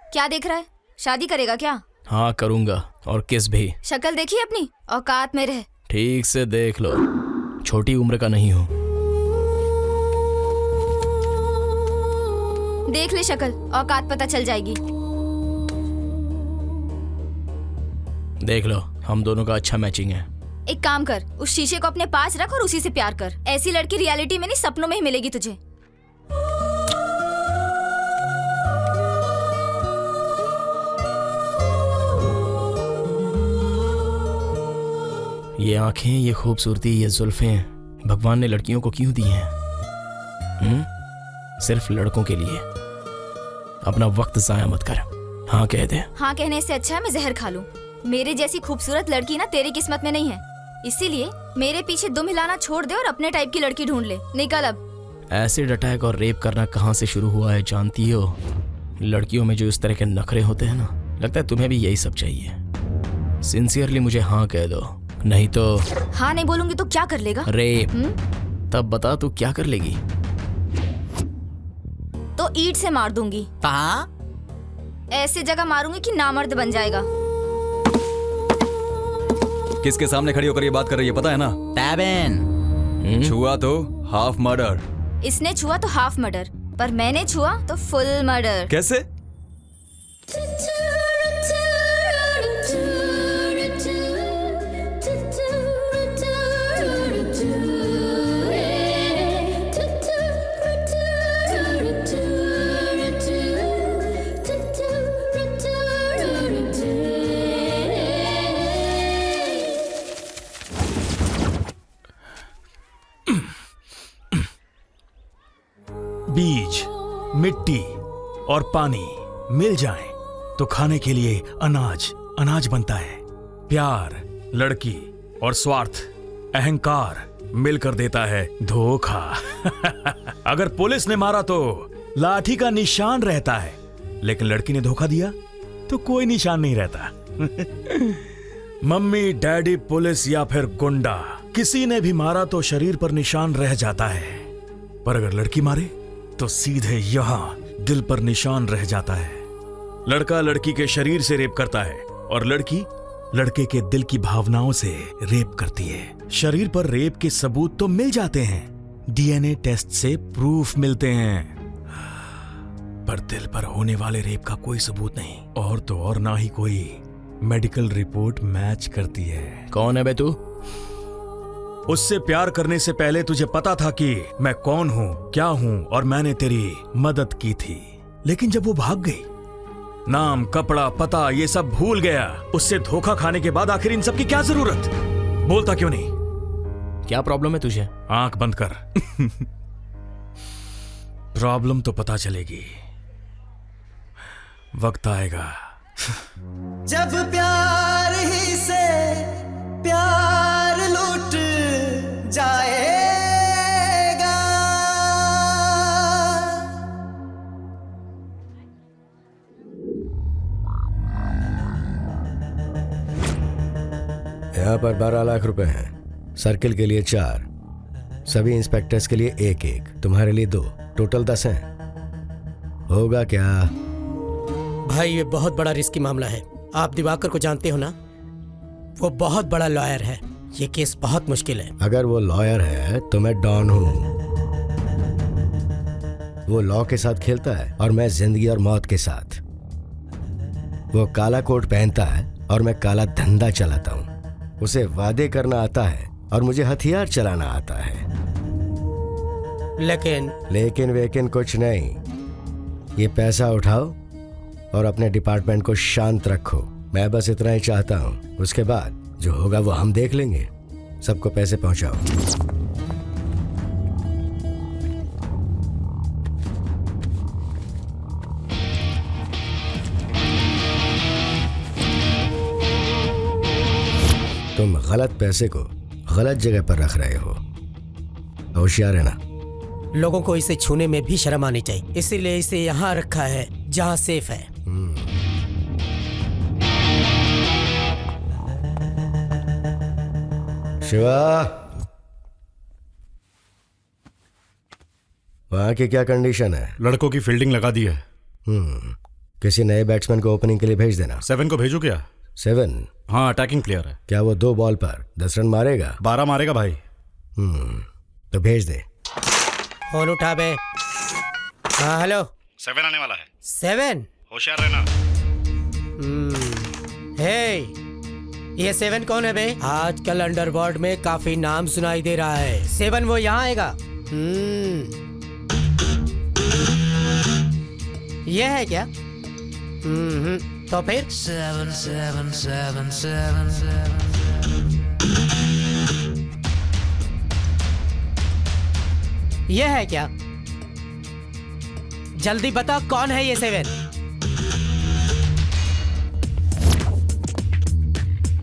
क्या देख रहा है? शादी करेगा क्या? हाँ करूंगा, और किस भी। शक्ल देखी अपनी, औकात में रह। ठीक से देख लो, छोटी उम्र का नहीं हूँ। देख ले शक्ल, औकात पता चल जाएगी। देख लो, हम दोनों का अच्छा मैचिंग है। एक काम कर, उस शीशे को अपने पास रख और उसी से प्यार कर। ऐसी लड़की रियलिटी में नहीं, सपनों में ही मिलेगी तुझे। ये आंखें, ये खूबसूरती, ये जुल्फें भगवान ने लड़कियों को क्यों दी हैं? सिर्फ लड़कों के लिए। अपना वक्त जाया मत कर। हाँ कह दे। हाँ कहने से अच्छा है मैं जहर खा लूं। मेरे जैसी खूबसूरत लड़की ना तेरी किस्मत में नहीं है, इसीलिए मेरे पीछे दुम हिलाना छोड़ दे और अपने टाइप की लड़की ढूंढ ले। निकल अब। एसिड अटैक और रेप करना कहाँ से शुरू हुआ है जानती हो? लड़कियों में जो इस तरह के नखरे होते हैं ना, लगता है तुम्हें भी यही सब चाहिए। सिंसियरली मुझे हाँ कह दो, नहीं तो हाँ नहीं बोलूंगी तो क्या कर लेगा? रेप। तब बता तू क्या कर लेगी? तो ईंट से मार दूंगी। कहाँ? ऐसी जगह मारूंगी कि नामर्द बन जाएगा। किसके सामने खड़ी होकर ये बात कर रही है पता है ना? सेवन। छुआ तो हाफ मर्डर। इसने छुआ तो हाफ मर्डर, पर मैंने छुआ तो फुल मर्डर। कैसे? बीज, मिट्टी और पानी मिल जाएं तो खाने के लिए अनाज बनता है। प्यार, लड़की और स्वार्थ, अहंकार मिलकर देता है धोखा। अगर पुलिस ने मारा तो लाठी का निशान रहता है, लेकिन लड़की ने धोखा दिया तो कोई निशान नहीं रहता। मम्मी, डैडी, पुलिस या फिर गुंडा, किसी ने भी मारा तो शरीर पर निशान रह जाता है, पर अगर लड़की मारे तो सीधे यहां दिल पर निशान रह जाता है। लड़का लड़की के शरीर से रेप करता है और लड़की लड़के के दिल की भावनाओं से रेप करती है। शरीर पर रेप के सबूत तो मिल जाते हैं, डीएनए टेस्ट से प्रूफ मिलते हैं, पर दिल पर होने वाले रेप का कोई सबूत नहीं, और तो और ना ही कोई मेडिकल रिपोर्ट मैच करती है। कौन है बे तू? उससे प्यार करने से पहले तुझे पता था कि मैं कौन हूं, क्या हूं, और मैंने तेरी मदद की थी, लेकिन जब वो भाग गई, नाम, कपड़ा, पता ये सब भूल गया। उससे धोखा खाने के बाद आखिर इन सब की क्या जरूरत? बोलता क्यों नहीं? क्या प्रॉब्लम है तुझे? आंख बंद कर। प्रॉब्लम तो पता चलेगी, वक्त आएगा। जब प्यार ही से प्यार लूट जाएगा, यहाँ पर 12 लाख रुपए हैं। सर्किल के लिए 4, सभी इंस्पेक्टर्स के लिए 1-1, तुम्हारे लिए 2, टोटल 10 हैं। होगा क्या? भाई ये बहुत बड़ा रिस्की मामला है। आप दिवाकर को जानते हो ना? वो बहुत बड़ा लॉयर है। ये केस बहुत मुश्किल है। अगर वो लॉयर है तो मैं डॉन हूँ। वो लॉ के साथ खेलता है और मैं जिंदगी और मौत के साथ। वो काला कोट पहनता है और मैं काला धंधा चलाता हूँ। उसे वादे करना आता है और मुझे हथियार चलाना आता है। लेकिन वेकिन कुछ नहीं। ये पैसा उठाओ और अपने डिपार्टमेंट को शांत रखो। मैं बस इतना ही चाहता हूँ। उसके बाद जो होगा वो हम देख लेंगे। सबको पैसे पहुंचाओ। तुम गलत पैसे को गलत जगह पर रख रहे हो। होशियार है ना? लोगों को इसे छूने में भी शर्म आनी चाहिए, इसीलिए इसे यहाँ रखा है जहाँ सेफ है। शिवा, वहाँ की क्या कंडीशन है? लड़कों की फील्डिंग लगा दी है। किसी नए बैट्समैन को ओपनिंग के लिए भेज देना। 7 को भेजू क्या? 7? हाँ, अटैकिंग प्लेयर है। क्या वो 2 बॉल पर 10 रन मारेगा? 12 मारेगा भाई। तो भेज दे। फोन उठा बे। हाँ हेलो। 7 आने वाला है। 7? होशियार रहना। हे, ये 7 कौन है बे? आजकल अंडरवर्ल्ड में काफी नाम सुनाई दे रहा है। 7 वो यहाँ आएगा। ये है क्या? तो फिर 7 7 7 7 7। ये है क्या? जल्दी बता कौन है ये 7?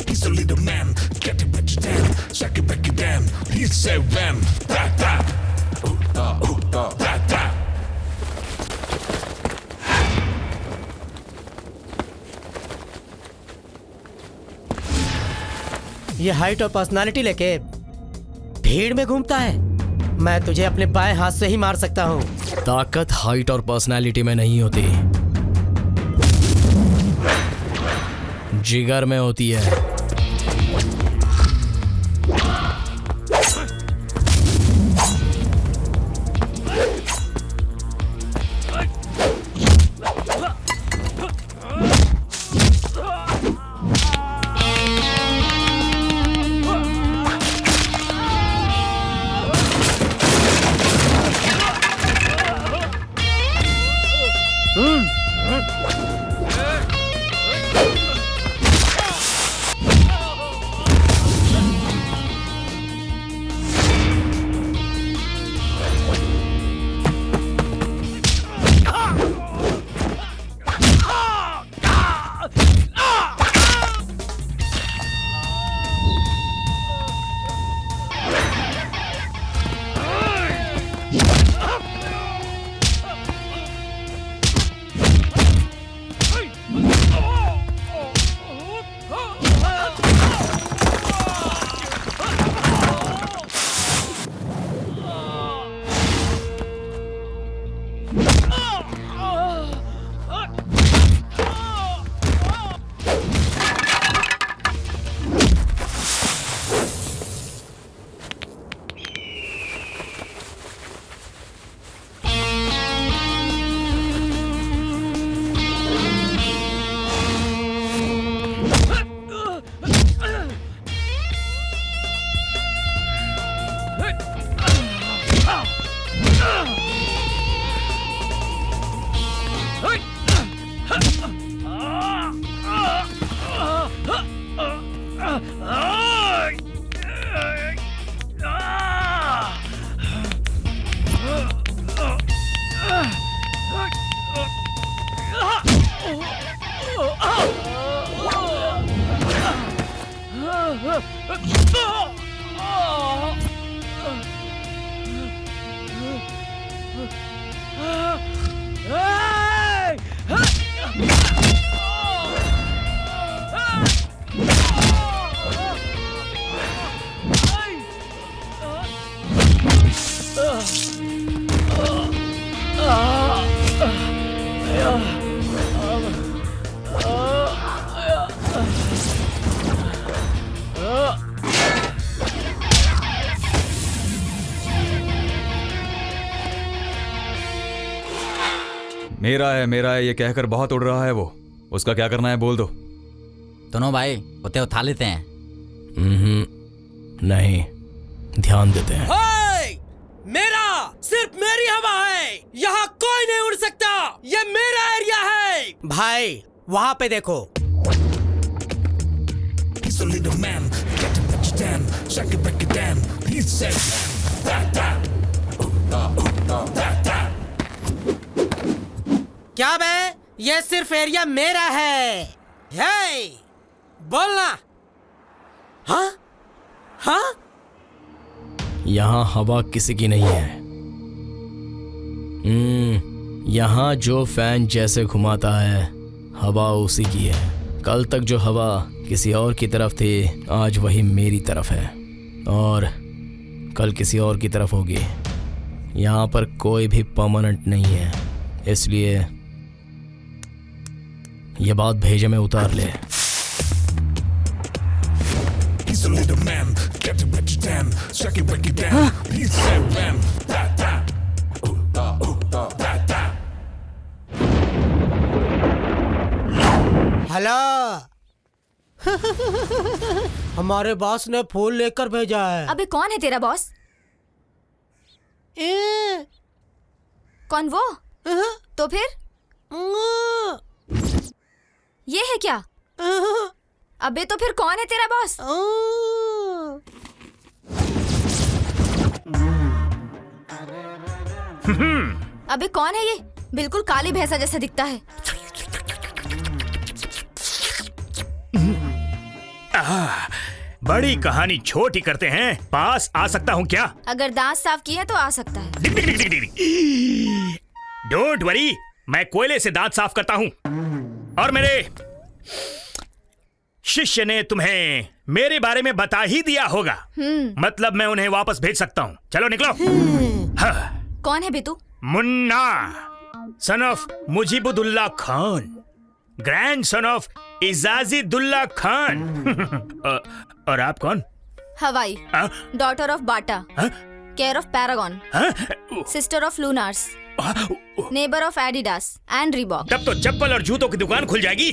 He's a little man, get it back down, shake it back down. He's 7, da da, da da. ये हाइट और पर्सनालिटी लेके भीड़ में घूमता है। मैं तुझे अपने बाएं हाथ से ही मार सकता हूँ। ताकत हाइट और पर्सनालिटी में नहीं होती, जिगर में होती है। मेरा है ये कहकर बहुत उड़ रहा है वो। उसका क्या करना है बोल दो। दोनों भाई उसे उठा लेते हैं। नहीं, ध्यान देते हैं। मेरा सिर्फ मेरी हवा है, यहाँ कोई नहीं उड़ सकता, ये मेरा एरिया है। भाई वहाँ पे देखो। क्या बे, ये सिर्फ एरिया मेरा है। हे, बोलना। हाँ हाँ, यहाँ हवा किसी की नहीं है। यहाँ जो फैन जैसे घुमाता है हवा उसी की है। कल तक जो हवा किसी और की तरफ थी आज वही मेरी तरफ है और कल किसी और की तरफ होगी। यहाँ पर कोई भी परमानेंट नहीं है, इसलिए ये बात भेजे में उतार ले। हेलो। हमारे बॉस ने फूल लेकर भेजा है। अबे कौन है तेरा बॉस? कौन वो? तो फिर ये है क्या? अबे तो फिर कौन है तेरा बॉस? अबे कौन है ये? बिल्कुल काली भैंसा जैसा दिखता है। बड़ी कहानी छोटी करते हैं। पास आ सकता हूँ क्या? अगर दांत साफ किए हैं तो आ सकता है। डोंट वरी, मैं कोयले से दांत साफ करता हूँ और मेरे शिष्य ने तुम्हें मेरे बारे में बता ही दिया होगा। मतलब मैं उन्हें वापस भेज सकता हूँ। चलो निकलो। हाँ। कौन है बेतू? Munna, son of Mujibuddaula Khan, grand son of Ijazuddaula Khan. और आप कौन? Hawai, daughter of Bata, care of Paragon, sister of Lunars, neighbour of Adidas and Reebok. तब तो चप्पल और जूतों की दुकान खुल जाएगी।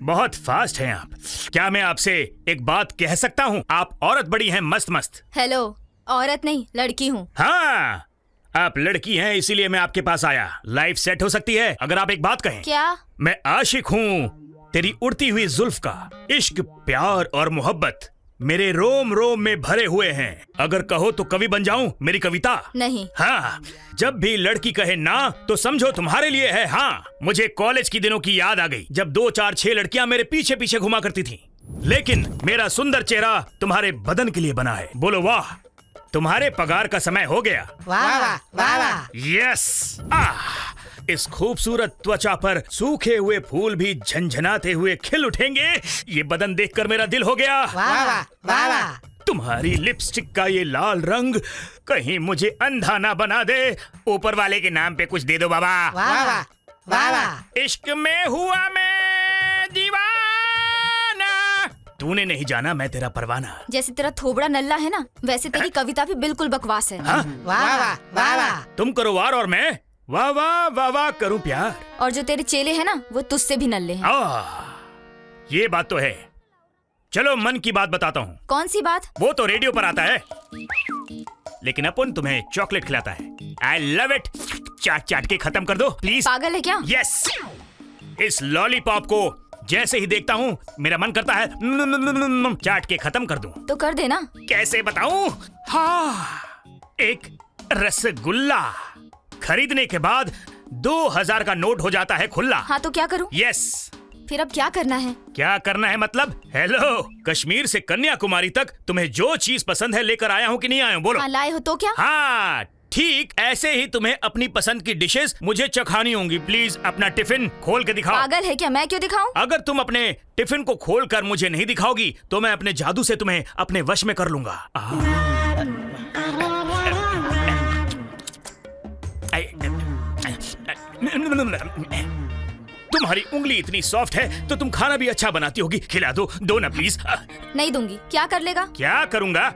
बहुत फास्ट हैं आप। क्या मैं आपसे एक बात कह सकता हूँ? आप औरत बड़ी हैं, मस्त मस्त। हेलो, औरत नहीं लड़की हूँ। हाँ, आप लड़की हैं इसीलिए मैं आपके पास आया। लाइफ सेट हो सकती है अगर आप एक बात कहें। क्या? मैं आशिक हूँ तेरी उड़ती हुई जुल्फ का। इश्क, प्यार और मोहब्बत मेरे रोम रोम में भरे हुए हैं। अगर कहो तो कवि बन जाऊं मेरी कविता। नहीं। हाँ, जब भी लड़की कहे ना तो समझो तुम्हारे लिए है हाँ। मुझे कॉलेज की दिनों की याद आ गई जब 2 4 6 लड़कियां मेरे पीछे पीछे घुमा करती थीं। लेकिन मेरा सुंदर चेहरा तुम्हारे बदन के लिए बना है। बोलो वाह। तुम्हारे पगार का समय हो गया। वाह वाह वाह वाह। यस। इस खूबसूरत त्वचा पर सूखे हुए फूल भी झंझनाते हुए खिल उठेंगे। ये बदन देखकर मेरा दिल हो गया। वाह वाह वाह वाह। तुम्हारी लिपस्टिक का ये लाल रंग कहीं मुझे अंधा ना बना दे। ऊपर वाले के नाम पे कुछ दे दो बाबा। वाह वाह वाह वाह। इश्क में हुआ मैं दीवाना। तूने नहीं जाना मैं तेरा परवाना। जैसे तेरा थोबड़ा नल्ला है ना, वैसे तेरी कविता भी बिल्कुल बकवास है। हाँ? वाह वाह वाह वाह। तुम करो वार और मैं वाह वाह वाह वाह करूं प्यार। और जो तेरे चेले हैं ना, वो तुझसे भी नल्ले हैं। ये बात तो है। चलो मन की बात बताता हूँ। कौन सी बात? वो तो रेडियो पर आता है, लेकिन अपन तुम्हें चॉकलेट खिलाता है। I love it. चाट चाट के खत्म कर दो प्लीज। पागल है क्या? यस। इस लॉलीपॉप को जैसे ही देखता हूँ मेरा मन करता है चाट के खत्म कर दूं। तो कर देना। कैसे बताऊं? हाँ, एक रसगुल्ला खरीदने के बाद 2000 का नोट हो जाता है खुला। हाँ तो क्या करूं? यस। फिर अब क्या करना है? क्या करना है मतलब? हेलो, कश्मीर से कन्याकुमारी तक तुम्हें जो चीज पसंद है लेकर आया हूँ कि नहीं आया हूँ? बोलो। हाँ, लाए हो तो क्या? हाँ ठीक ऐसे ही तुम्हें अपनी पसंद की डिशेस मुझे चखानी होंगी। प्लीज अपना टिफिन खोल के दिखाओ। पागल है क्या? मैं क्यों दिखाऊं? अगर तुम अपने टिफिन को खोल कर मुझे नहीं दिखाओगी तो मैं अपने जादू से तुम्हें अपने वश में कर लूंगा। तुम्हारी उंगली इतनी सॉफ्ट है तो तुम खाना भी अच्छा बनाती होगी। खिला दो ना प्लीज। नहीं दूंगी। क्या कर लेगा? क्या करूंगा?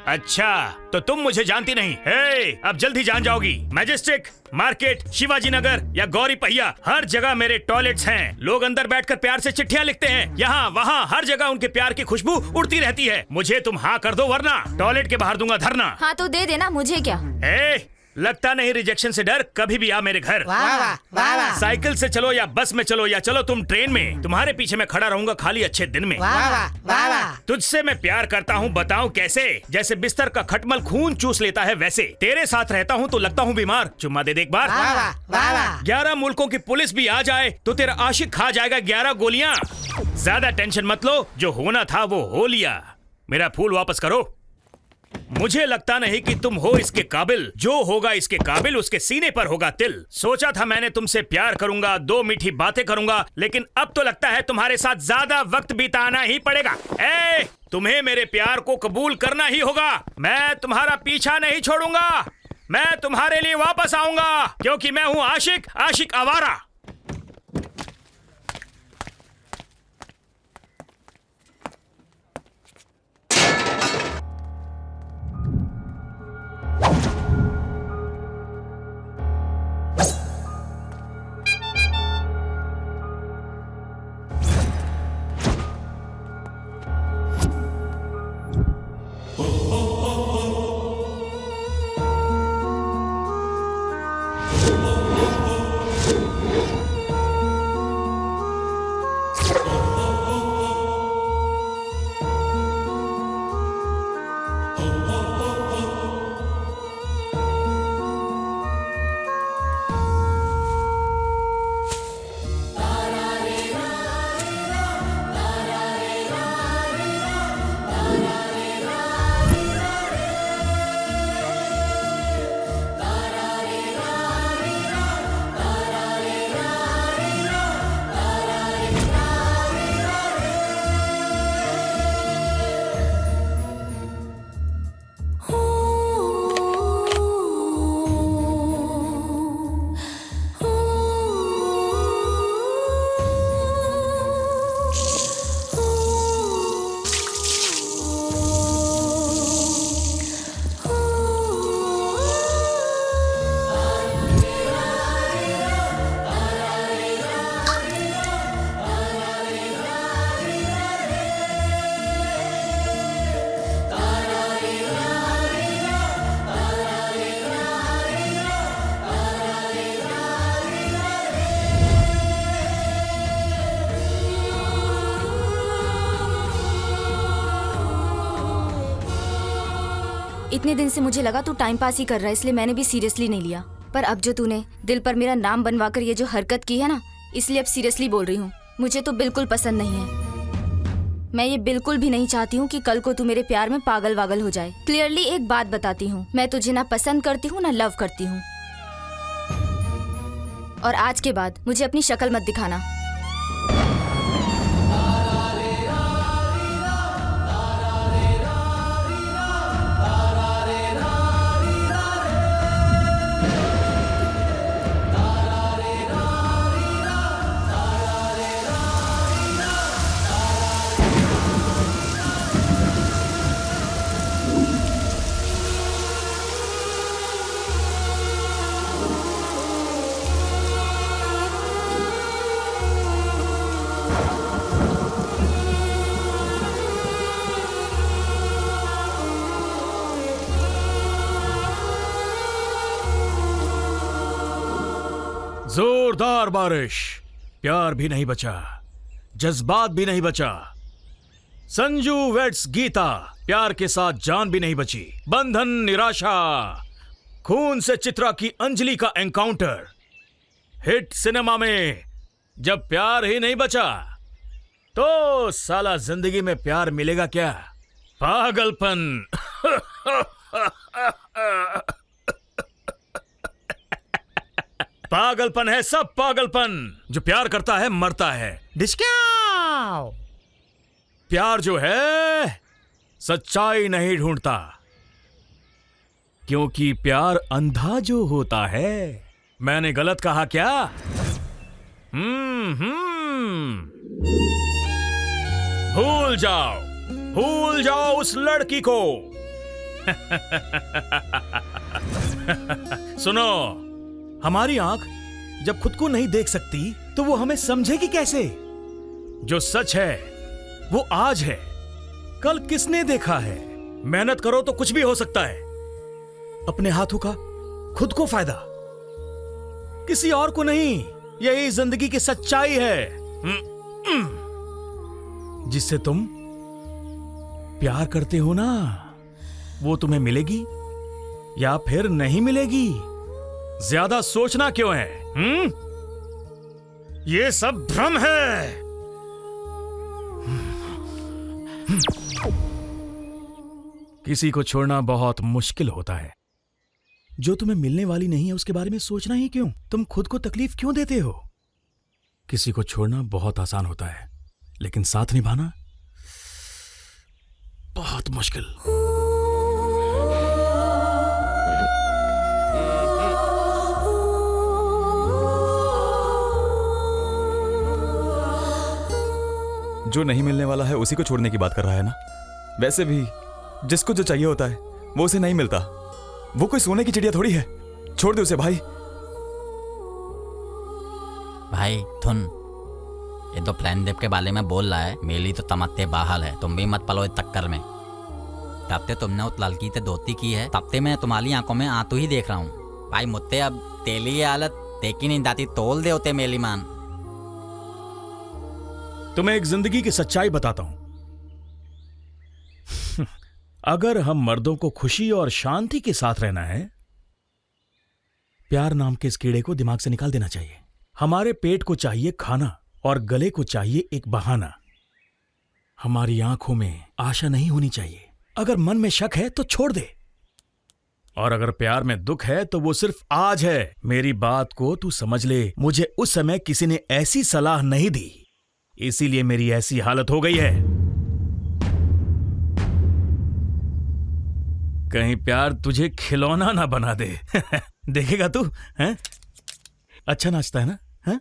अच्छा तो तुम मुझे जानती नहीं। हे, अब जल्दी जान जाओगी। मैजेस्टिक, मार्केट, शिवाजी नगर या गौरी पहिया, हर जगह मेरे टॉयलेट्स हैं। लोग अंदर बैठकर प्यार से चिट्ठियां लिखते हैं। यहाँ वहाँ हर जगह उनके प्यार की खुशबू उड़ती रहती है। मुझे तुम हाँ कर दो वरना टॉयलेट के बाहर दूंगा धरना। हाँ तो दे देना, मुझे क्या। लगता नहीं रिजेक्शन से डर। कभी भी आ मेरे घर। वाह वाह वाह वाह। साइकिल से चलो या बस में चलो या चलो तुम ट्रेन में, तुम्हारे पीछे मैं खड़ा रहूंगा खाली अच्छे दिन में। वाह वाह वाह वाह। तुझसे मैं प्यार करता हूँ बताऊँ कैसे? जैसे बिस्तर का खटमल खून चूस लेता है वैसे। तेरे साथ रहता हूँ तो लगता हूँ बीमार। चुम्मा दे एक बार। वाह वाह वाह वाह। 11 मुल्कों की पुलिस भी आ जाए तो तेरा आशिक खा जाएगा 11 गोलियां। ज्यादा टेंशन मत लो, जो होना था वो हो लिया। मेरा फूल वापस करो। मुझे लगता नहीं कि तुम हो इसके काबिल। जो होगा इसके काबिल उसके सीने पर होगा तिल। सोचा था मैंने तुमसे प्यार करूंगा, 2 मीठी बातें करूंगा, लेकिन अब तो लगता है तुम्हारे साथ ज्यादा वक्त बिताना ही पड़ेगा। तुम्हें मेरे प्यार को कबूल करना ही होगा। मैं तुम्हारा पीछा नहीं छोड़ूंगा। मैं तुम्हारे लिए वापस आऊंगा क्योंकि मैं हूँ आशिक, आशिक आवारा। इतने दिन से मुझे लगा तू टाइम पास ही कर रहा है, इसलिए मैंने भी सीरियसली नहीं लिया। पर अब जो तूने दिल पर मेरा नाम बनवाकर ये जो हरकत की है ना, इसलिए अब सीरियसली बोल रही हूँ। मुझे तो बिल्कुल पसंद नहीं है। मैं ये बिल्कुल भी नहीं चाहती हूँ कि कल को तू मेरे प्यार में पागल वागल हो जाए। क्लियरली एक बात बताती हूँ, मैं तुझे ना पसंद करती हूँ ना लव करती हूँ। और आज के बाद मुझे अपनी शक्ल मत दिखाना। जोरदार बारिश, प्यार भी नहीं बचा, जज्बात भी नहीं बचा। संजू वेट्स गीता, प्यार के साथ जान भी नहीं बची। बंधन, निराशा, खून से चित्रा की अंजलि का एनकाउंटर। हिट सिनेमा में जब प्यार ही नहीं बचा तो साला जिंदगी में प्यार मिलेगा क्या? पागलपन। पागलपन है सब पागलपन। जो प्यार करता है मरता है। डिस्काउ। प्यार जो है सच्चाई नहीं ढूंढता, क्योंकि प्यार अंधा जो होता है। मैंने गलत कहा क्या? भूल जाओ उस लड़की को। सुनो, हमारी आंख जब खुद को नहीं देख सकती तो वो हमें समझेगी कैसे? जो सच है वो आज है, कल किसने देखा है? मेहनत करो तो कुछ भी हो सकता है। अपने हाथों का खुद को फायदा, किसी और को नहीं। यही जिंदगी की सच्चाई है। जिससे तुम प्यार करते हो ना, वो तुम्हें मिलेगी या फिर नहीं मिलेगी। ज्यादा सोचना क्यों है? ये सब भ्रम है। किसी को छोड़ना बहुत मुश्किल होता है। जो तुम्हें मिलने वाली नहीं है उसके बारे में सोचना ही क्यों? तुम खुद को तकलीफ क्यों देते हो? किसी को छोड़ना बहुत आसान होता है, लेकिन साथ निभाना बहुत मुश्किल। जो नहीं मिलने वाला है उसी को छोड़ने की बात कर रहा है ना? वैसे भी जिसको जो चाहिए होता है वो उसे नहीं मिलता। वो कोई सोने की चिड़िया थोड़ी है। छोड़ दे उसे भाई। भाई थुन, ये तो प्लान देव के बारे में बोल रहा है। मेरी तो तमत्ते बाहल है। तुम भी मत पलो इस चक्कर में। तब ते तुमने उस लड़की से दोस्ती की है, तब ते मैं तुम्हारी आंखों में आंसू ही देख रहा हूँ। भाई मुझसे अब तेली ये हालत देखी नहीं जाती। तोल दे होते मेरी मान। तुम्हें एक जिंदगी की सच्चाई बताता हूं। अगर हम मर्दों को खुशी और शांति के साथ रहना है, प्यार नाम के इस कीड़े को दिमाग से निकाल देना चाहिए। हमारे पेट को चाहिए खाना और गले को चाहिए एक बहाना। हमारी आंखों में आशा नहीं होनी चाहिए। अगर मन में शक है तो छोड़ दे, और अगर प्यार में दुख है तो वो सिर्फ आज है। मेरी बात को तू समझ ले। मुझे उस समय किसी ने ऐसी सलाह नहीं दी, इसीलिए मेरी ऐसी हालत हो गई है। कहीं प्यार तुझे खिलौना ना बना दे। देखेगा तू हैं? अच्छा नाचता है ना? हैं?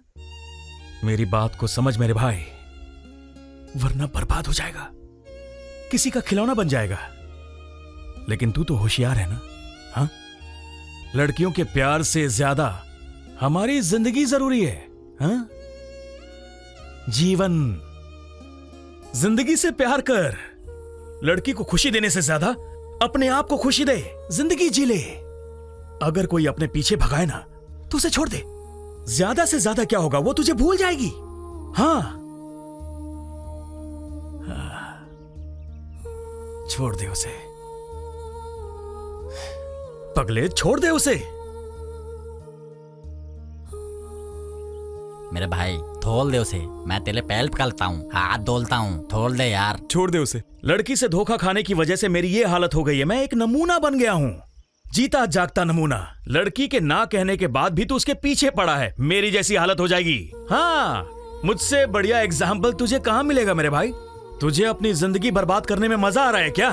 मेरी बात को समझ मेरे भाई, वरना बर्बाद हो जाएगा, किसी का खिलौना बन जाएगा। लेकिन तू तो होशियार है ना? हाँ? लड़कियों के प्यार से ज्यादा हमारी जिंदगी जरूरी है। हाँ? जीवन, जिंदगी से प्यार कर। लड़की को खुशी देने से ज्यादा अपने आप को खुशी दे, जिंदगी जी ले। अगर कोई अपने पीछे भगाए ना तो उसे छोड़ दे। ज्यादा से ज्यादा क्या होगा, वो तुझे भूल जाएगी। हाँ, छोड़ दे उसे। पगले छोड़ दे उसे। मेरे भाई थोल दे उसे, मैं तेरे पैर पकड़ता हूँ, हाथ धोलता हूँ, थोल दे यार। छोड़ दे उसे। लड़की से धोखा खाने की वजह से मेरी ये हालत हो गई है। मैं एक नमूना बन गया हूँ, जीता जागता नमूना। लड़की के ना कहने के बाद भी तू उसके पीछे पड़ा है। मेरी जैसी हालत हो जाएगी। हाँ, मुझसे बढ़िया एग्जाम्पल तुझे कहाँ मिलेगा मेरे भाई? तुझे अपनी जिंदगी बर्बाद करने में मजा आ रहा है क्या?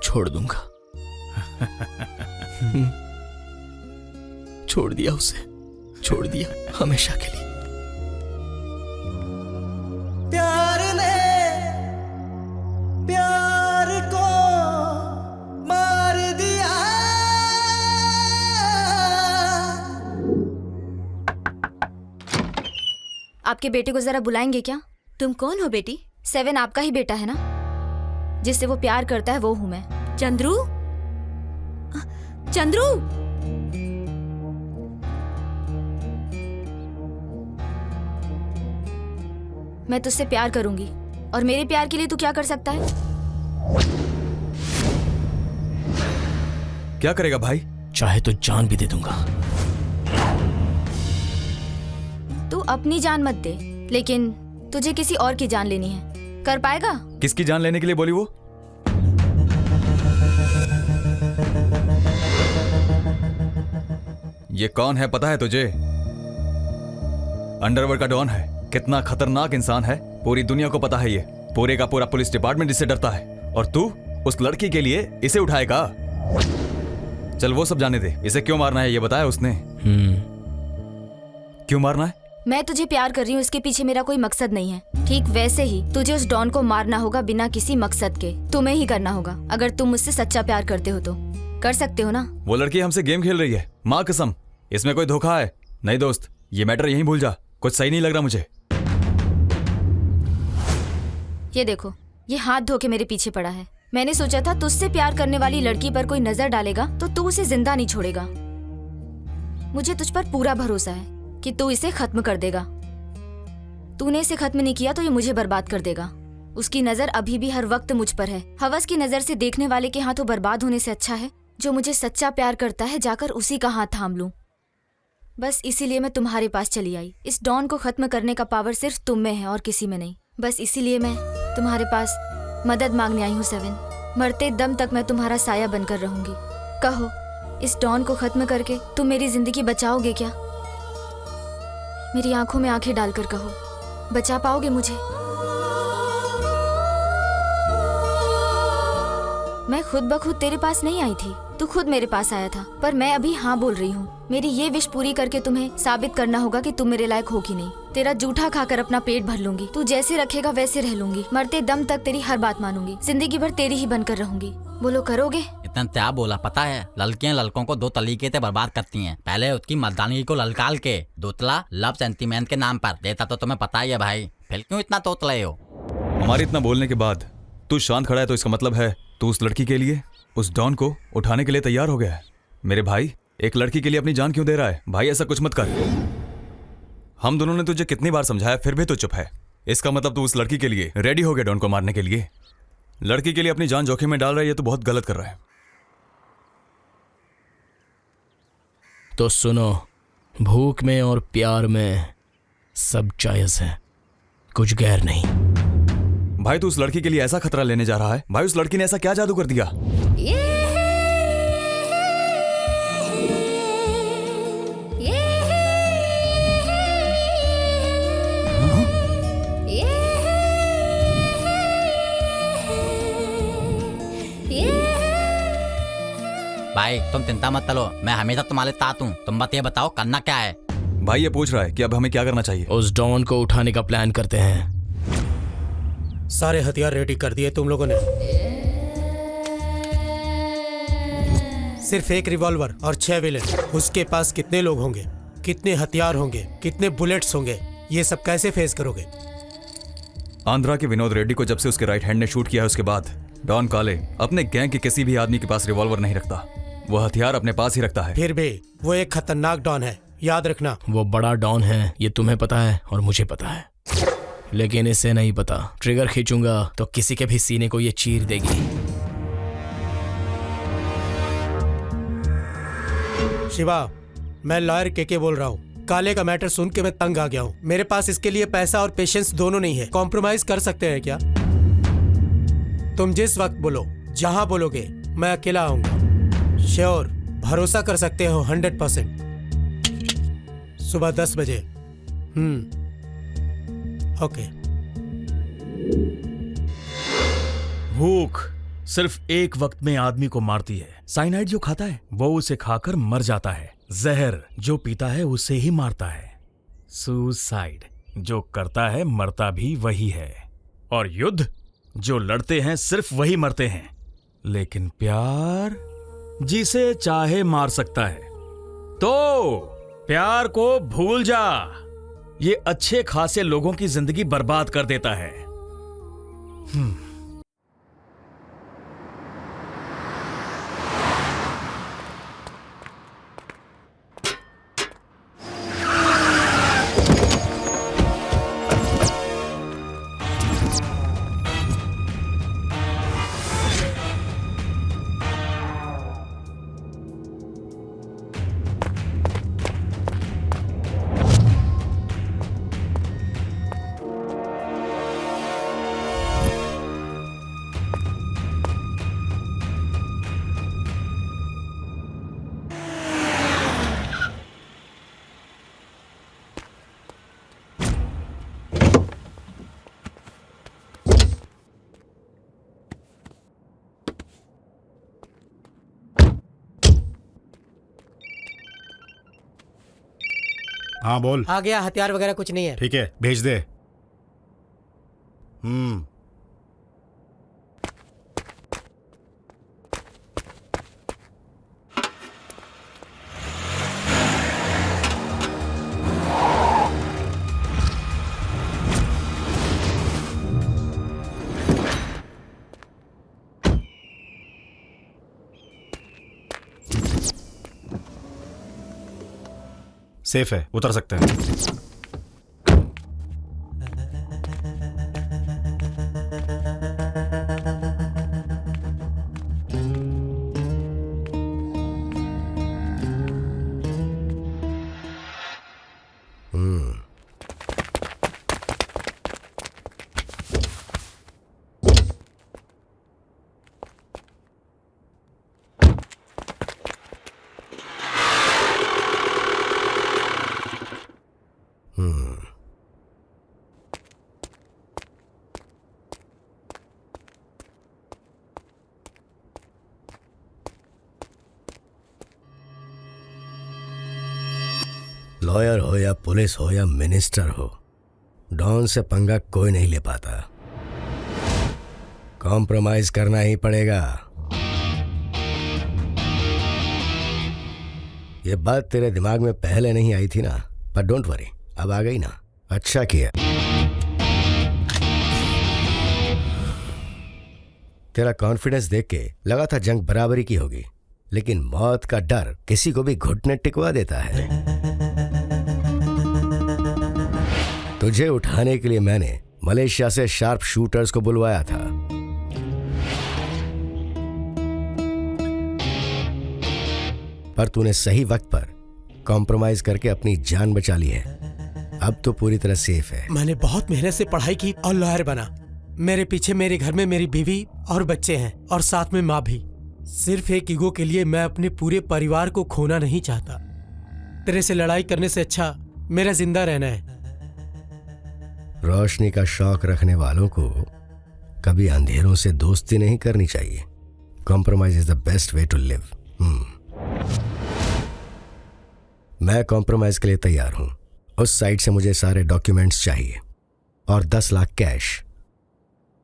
छोड़ दूंगा। छोड़ दिया उसे, छोड़ दिया हमेशा के लिए। प्यार ने प्यार को मार दिया। आपके बेटे को जरा बुलाएंगे क्या? तुम कौन हो बेटी? 7 आपका ही बेटा है ना? जिससे वो प्यार करता है वो हूं मैं। चंद्रू, चंद्रू, मैं तुझसे प्यार करूंगी और मेरे प्यार के लिए तू क्या कर सकता है? क्या करेगा भाई? चाहे तो जान भी दे दूंगा। तू अपनी जान मत दे, लेकिन तुझे किसी और की जान लेनी है। कर पाएगा? किसकी जान लेने के लिए बोली वो? ये कौन है पता है तुझे? अंडरवर्ल्ड का डॉन है। कितना खतरनाक इंसान है पूरी दुनिया को पता है। ये पूरे का पूरा पुलिस डिपार्टमेंट इससे डरता है, और तू उस लड़की के लिए इसे उठाएगा? चल वो सब जाने दे, इसे क्यों मारना है ये बताया उसने? क्यों मारना है? मैं तुझे प्यार कर रही हूँ, इसके पीछे मेरा कोई मकसद नहीं है। ठीक वैसे ही तुझे उस डॉन को मारना होगा बिना किसी मकसद के। तुम्हें ही करना होगा। अगर तुम मुझसे सच्चा प्यार करते हो तो कर सकते हो ना? वो लड़की हमसे गेम खेल रही है, माँ कसम। इसमें कोई धोखा है? नहीं दोस्त, ये मैटर यहीं भूल जा। कुछ सही नहीं लग रहा मुझे। ये देखो, ये हाथ धो के मेरे पीछे पड़ा है। मैंने सोचा था तुझसे प्यार करने वाली लड़की पर कोई नजर डालेगा तो तू उसे जिंदा नहीं छोड़ेगा। मुझे तुझ पर पूरा भरोसा है कि तू इसे खत्म कर देगा। तूने इसे खत्म नहीं किया तो ये मुझे बर्बाद कर देगा। उसकी नजर अभी भी हर वक्त मुझ पर है। हवस की नजर से देखने वाले के हाथों बर्बाद होने से अच्छा है जो मुझे सच्चा प्यार करता है जाकर उसी का हाथ थाम लूं। बस इसीलिए मैं तुम्हारे पास चली आई। इस डॉन को खत्म करने का पावर सिर्फ तुम में है और किसी में नहीं। बस इसीलिए मैं तुम्हारे पास मदद मांगने आई हूँ 7। मरते दम तक मैं तुम्हारा साया बनकर रहूंगी। कहो, इस डॉन को खत्म करके तुम मेरी जिंदगी बचाओगे क्या? मेरी आंखों में आंखें डालकर कहो, बचा पाओगे मुझे? मैं खुद ब खुद तेरे पास नहीं आई थी, तू खुद मेरे पास आया था। पर मैं अभी हाँ बोल रही हूँ। मेरी ये विश पूरी करके तुम्हें साबित करना होगा कि तुम मेरे लायक हो कि नहीं। तेरा जूठा खाकर अपना पेट भर लूंगी। तू जैसे रखेगा वैसे रह लूंगी। मरते दम तक तेरी हर बात मानूंगी। जिंदगी भर तेरी ही बनकर रहूंगी। बोलो, करोगे? इतना क्या बोला पता है? लड़कियां लड़कों को 2 तरीके से बर्बाद करती हैं। पहले उसकी मर्दानगी को ललकाल के, दूसरा लव सेंटीमेंट के नाम पर। देता तो तुम्हें पता ही है भाई, फिर क्यों इतना तोतले हो? हमारे इतना बोलने के बाद तू शांत खड़ा है तो इसका मतलब है तू उस लड़की के लिए, उस डॉन को उठाने के लिए तैयार हो गया है। मेरे भाई, एक लड़की के लिए अपनी जान क्यों दे रहा है? भाई ऐसा कुछ मत कर। हम दोनों ने तुझे कितनी बार समझाया फिर भी तू चुप है। इसका मतलब तू उस लड़की के लिए रेडी हो गया डॉन को मारने के लिए। लड़की के लिए अपनी जान जोखिम में डाल रहा है, ये तो बहुत गलत कर रहा है। तो सुनो, भूख में और प्यार में सब जायज है, कुछ गैर नहीं। भाई तू उस लड़की के लिए ऐसा खतरा लेने जा रहा है? भाई उस लड़की ने ऐसा क्या जादू कर दिया? भाई तुम चिंता मत करो, मैं हमेशा तुम्हारे साथ हूँ। तुम बस ये बताओ करना क्या है? भाई ये पूछ रहा है कि अब हमें क्या करना चाहिए। उस डॉन को उठाने का प्लान करते हैं। सारे हथियार रेडी कर दिए तुम लोगों ने? सिर्फ एक रिवॉल्वर और 6 विलेन। उसके पास कितने लोग होंगे, कितने हथियार होंगे, कितने बुलेट्स होंगे, ये सब कैसे फेस करोगे? आंध्रा के विनोद रेड्डी को जब से उसके राइट हैंड ने शूट किया है उसके बाद डॉन काले अपने गैंग के किसी भी आदमी के पास रिवॉल्वर नहीं रखता। वो हथियार अपने पास ही रखता है। फिर भी वो एक खतरनाक डॉन है, याद रखना। वो बड़ा डॉन है, ये तुम्हें पता है और मुझे पता है। लेकिन इसे नहीं पता ट्रिगर खींचूंगा तो किसी के भी सीने को ये चीर देगी। शिवा, मैं लॉयर के बोल रहा हूँ। काले का मैटर सुन के मैं तंग आ गया हूँ। मेरे पास इसके लिए पैसा और पेशेंस दोनों नहीं है। कॉम्प्रोमाइज कर सकते हैं क्या? तुम जिस वक्त बोलो, जहाँ बोलोगे, मैं अकेला आऊंगा। श्योर, भरोसा कर सकते हो 100%। सुबह 10 बजे। ओके। भूख सिर्फ एक वक्त में आदमी को मारती है। साइनाइड जो खाता है वो उसे खाकर मर जाता है। जहर जो पीता है उसे ही मारता है। सुसाइड जो करता है मरता भी वही है। और युद्ध जो लड़ते हैं सिर्फ वही मरते हैं। लेकिन प्यार जिसे चाहे मार सकता है। तो प्यार को भूल जा। ये अच्छे खासे लोगों की जिंदगी बर्बाद कर देता है। हाँ बोल। आ गया, हथियार वगैरह कुछ नहीं है। ठीक है, भेज दे। सेफ है, उतर सकते हैं। लॉयर हो या पुलिस हो या मिनिस्टर हो, डॉन से पंगा कोई नहीं ले पाता। कॉम्प्रोमाइज करना ही पड़ेगा। ये बात तेरे दिमाग में पहले नहीं आई थी ना, पर डोंट वरी, अब आ गई ना। अच्छा किया। तेरा कॉन्फिडेंस देख के लगा था जंग बराबरी की होगी, लेकिन मौत का डर किसी को भी घुटने टिकवा देता है। तुझे उठाने के लिए मैंने मलेशिया से शार्प शूटर्स को बुलवाया था। पर तूने सही वक्त पर कॉम्प्रोमाइज करके अपनी जान बचा ली है। अब तो पूरी तरह सेफ है। मैंने बहुत मेहनत से पढ़ाई की और लॉयर बना। मेरे पीछे मेरे घर में मेरी बीवी और बच्चे हैं, और साथ में माँ भी। सिर्फ एक ईगो के लिए मैं अपने पूरे परिवार को खोना नहीं चाहता। तेरे से लड़ाई करने से अच्छा मेरा जिंदा रहना है। रोशनी का शौक रखने वालों को कभी अंधेरों से दोस्ती नहीं करनी चाहिए। Compromise is the best way to live. मैं कॉम्प्रोमाइज के लिए तैयार हूं। उस साइट से मुझे सारे डॉक्यूमेंट्स चाहिए और 10 लाख कैश।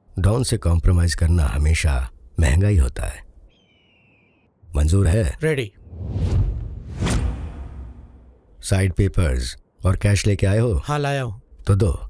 डॉन से कॉम्प्रोमाइज करना हमेशा महंगा ही होता है। मंजूर है? रेडी। साइड पेपर्स और कैश लेके आए हो? हाँ, लाया हूं। तो दो।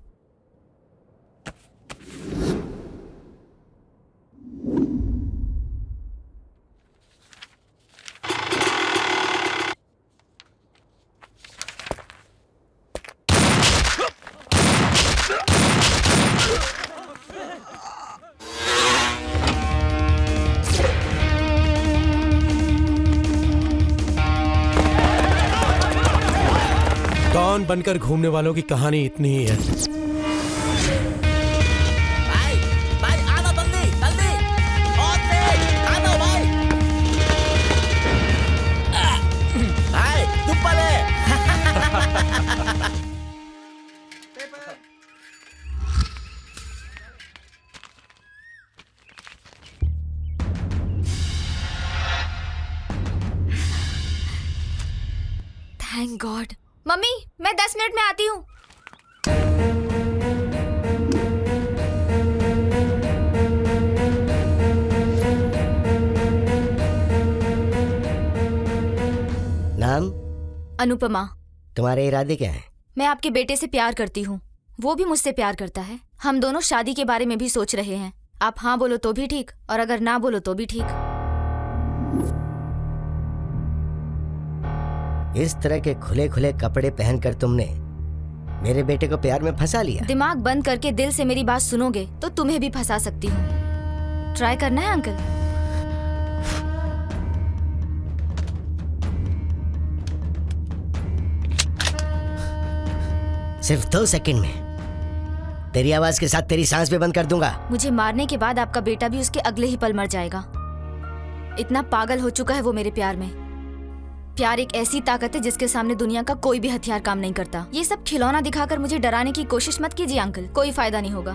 डॉन बनकर घूमने वालों की कहानी इतनी ही है। भाई भाई आना जल्दी जल्दी और तेज आना भाई। भाई दुप्पा ले। Thank God. मम्मी, मैं 10 मिनट में आती हूँ। नाम? अनुपमा। तुम्हारे इरादे क्या हैं? मैं आपके बेटे से प्यार करती हूँ, वो भी मुझसे प्यार करता है। हम दोनों शादी के बारे में भी सोच रहे हैं। आप हाँ बोलो तो भी ठीक, और अगर ना बोलो तो भी ठीक। इस तरह के खुले खुले कपड़े पहनकर तुमने मेरे बेटे को प्यार में फंसा लिया। दिमाग बंद करके दिल से मेरी बात सुनोगे तो तुम्हें भी फंसा सकती हूँ। ट्राई करना है अंकल? सिर्फ 2 सेकंड में तेरी आवाज के साथ तेरी सांस भी बंद कर दूंगा। मुझे मारने के बाद आपका बेटा भी उसके अगले ही पल मर जाएगा। इतना पागल हो चुका है वो मेरे प्यार में। प्यार एक ऐसी ताकत है जिसके सामने दुनिया का कोई भी हथियार काम नहीं करता। ये सब खिलौना दिखाकर मुझे डराने की कोशिश मत कीजिए अंकल, कोई फायदा नहीं होगा।